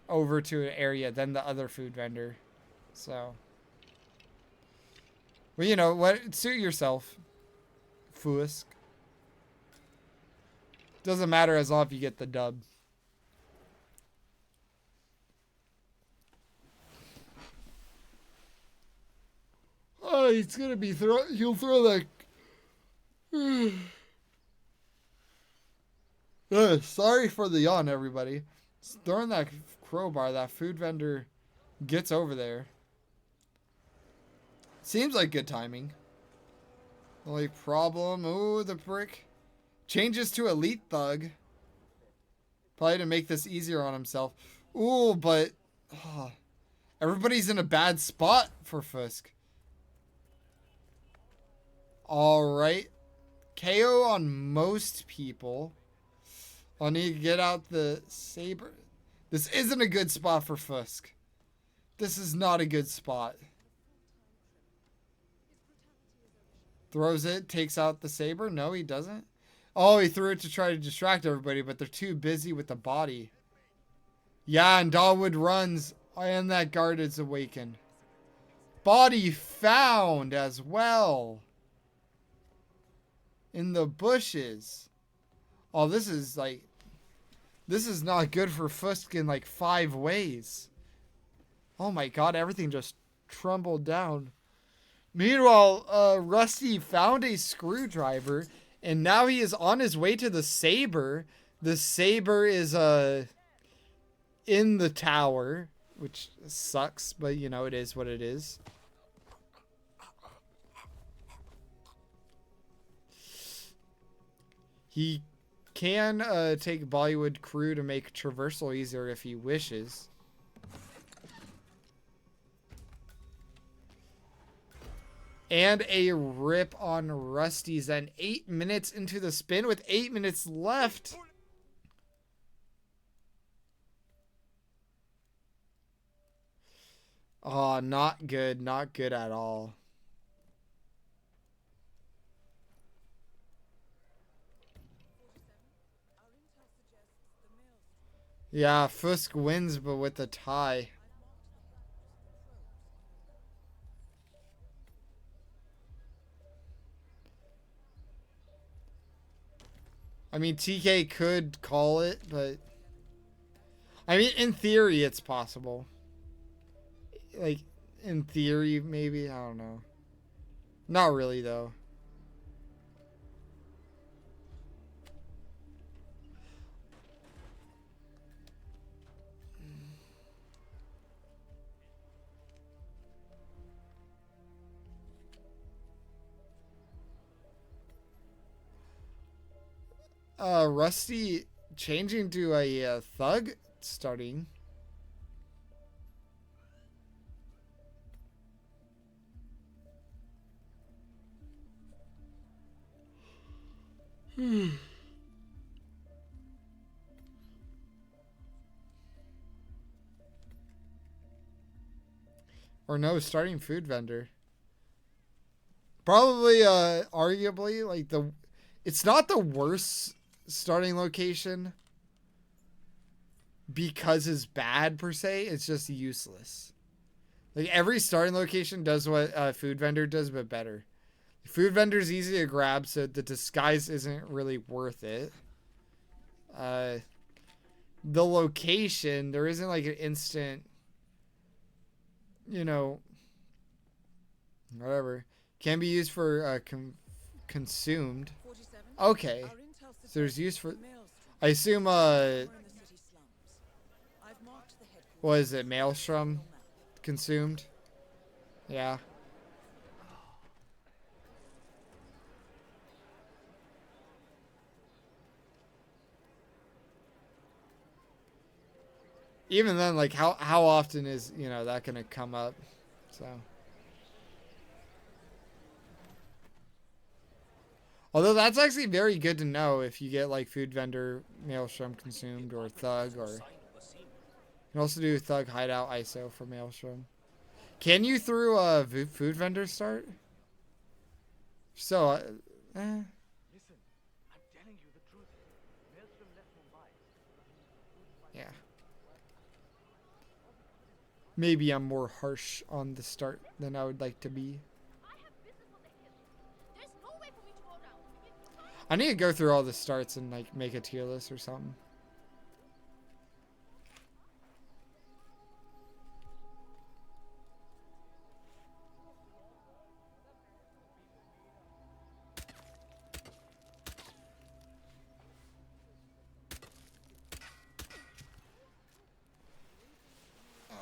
over to an area than the other food vendor. So, well, you know, what, suit yourself, Fuzk. Doesn't matter as long as you get the dub. Oh, he's gonna be he'll throw that. Sorry for the yawn, everybody. It's throwing that crowbar, that food vendor gets over there. Seems like good timing. Only problem, ooh, the brick. Changes to elite thug. Probably to make this easier on himself. Ooh, but everybody's in a bad spot for Fuzk. Alright. KO on most people. I'll need to get out the saber. This isn't a good spot for Fuzk. This is not a good spot. Throws it, takes out the saber. No, he doesn't. Oh, he threw it to try to distract everybody, but they're too busy with the body. Yeah, and Dawood runs, and that guard is awakened. Body found as well. In the bushes. Oh, this is like... This is not good for Fuzk in like 5 ways. Oh my god, everything just trembled down. Meanwhile, Rusty found a screwdriver, and now he is on his way to the saber. The saber is in the tower, which sucks, but you know, it is what it is. He can take Bollywood crew to make traversal easier if he wishes. And a rip on Rusty's and 8 minutes into the spin with 8 minutes left. Oh, not good. Not good at all. Yeah, Fuzk wins, but with a tie. I mean, TK could call it, but... I mean, in theory, it's possible. Like, in theory, maybe. I don't know. Not really, though. Rusty changing to a thug starting. Or no, starting food vendor. Probably, arguably, like it's not the worst starting location because it's bad per se. It's just useless. Like every starting location does what food vendor does, but better. Food vendor's easy to grab, so the disguise isn't really worth it. The location, there isn't like an instant you know, whatever. Can be used for consumed. 47. Okay. Our intel So there's use suggests for. Maelstrom. I assume Somewhere in the city slums. I've marked the headquarters what is it? on the Maelstrom map. consumed. Yeah. Even then, like how often is that gonna come up? So. Although that's actually very good to know if you get like food vendor, Maelstrom consumed, or thug, or you can also do thug hideout ISO for Maelstrom. Can you through a food vendor start? So, Listen, I'm telling you the truth. Maelstrom left Mumbai. yeah. Maybe I'm more harsh on the start than I would like to be. I need to go through all the starts and like make a tier list or something.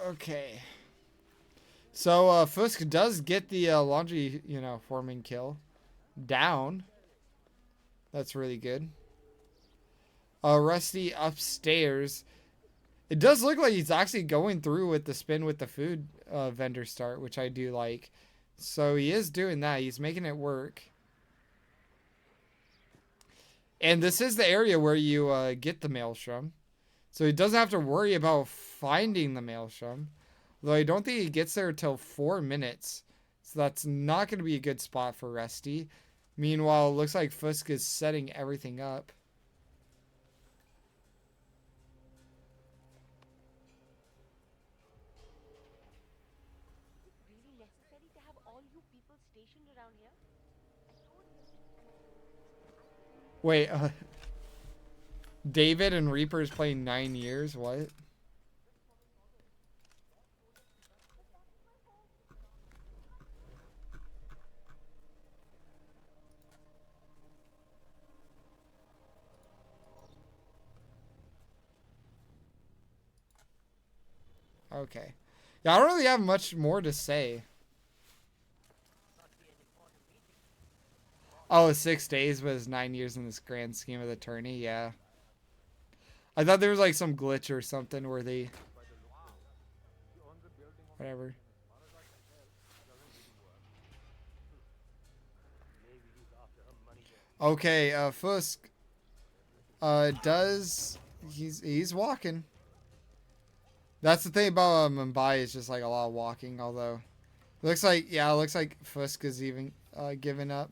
Okay. So Fuzk does get the laundry, forming kill down. That's really good. Rusty upstairs. It does look like he's actually going through with the spin with the food vendor start, which I do like. So he is doing that. He's making it work. And this is the area where you get the Maelstrom. So he doesn't have to worry about finding the Maelstrom. Though I don't think he gets there until 4 minutes. So that's not going to be a good spot for Rusty. Meanwhile, it looks like Fuzk is setting everything up. Really necessary to have all you people stationed around here? Wait, David and Reaper's playing 9 years? What? Okay. Yeah, I don't really have much more to say. Oh, 6 days was 9 years in this grand scheme of the tourney, yeah. I thought there was like some glitch or something where they... Whatever. Okay, Fuzk he's walking. That's the thing about Mumbai is just like a lot of walking, although it looks like Fuzk is even giving up.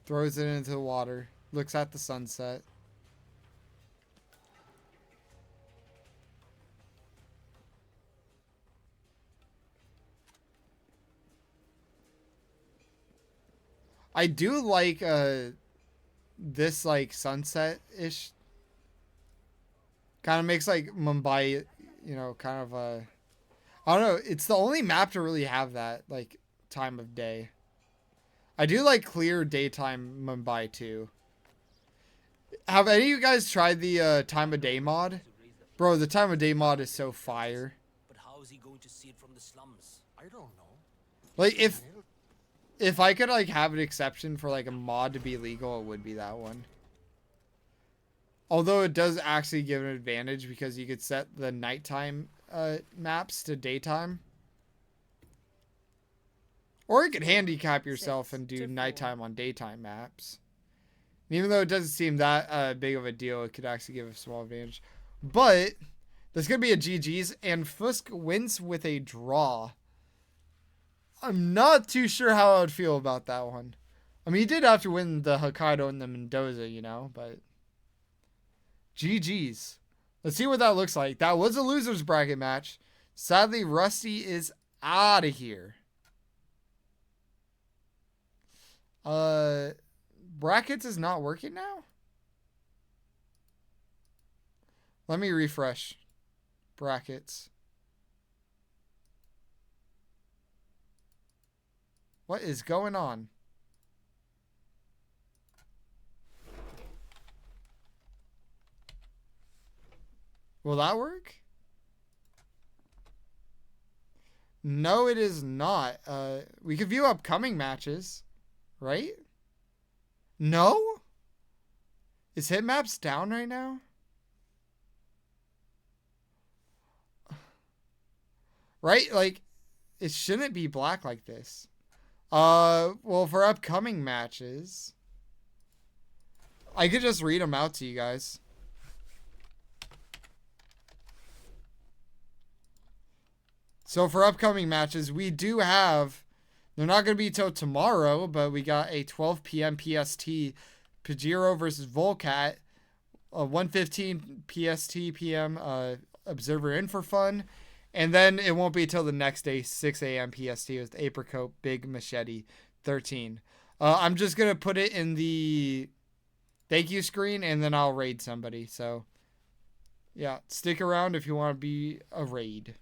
Throws it into the water. Looks at the sunset. I do like this like sunset-ish. Kind of makes like Mumbai, kind of I don't know, it's the only map to really have that like time of day. I do like clear daytime Mumbai too. Have any of you guys tried the time of day mod? Bro, the time of day mod is so fire. But how is he going to see it from the slums? I don't know. Like if I could like have an exception for like a mod to be legal, it would be that one. Although it does actually give an advantage because you could set the nighttime maps to daytime. Or you could handicap yourself and do nighttime on daytime maps. And even though it doesn't seem that big of a deal, it could actually give a small advantage. But there's going to be a GG's, and Fuzk wins with a draw. I'm not too sure how I would feel about that one. I mean, he did have to win the Hokkaido and the Mendoza, but... GG's. Let's see what that looks like. That was a loser's bracket match. Sadly, Rusty is out of here. Brackets is not working now? Let me refresh. Brackets. What is going on? Will that work? No, it is not. We could view upcoming matches, right? No? Is Hitmaps down right now? Right? Like, it shouldn't be black like this. Well, for upcoming matches, I could just read them out to you guys. So for upcoming matches, we do have, they're not going to be till tomorrow, but we got a 12 p.m. PST, Pajero versus Volcat, 1:15 PST PM, Observer in for fun, and then it won't be till the next day, 6 a.m. PST with Apricot Big Machete 13. I'm just going to put it in the thank you screen, and then I'll raid somebody. So, yeah, stick around if you want to be a raid.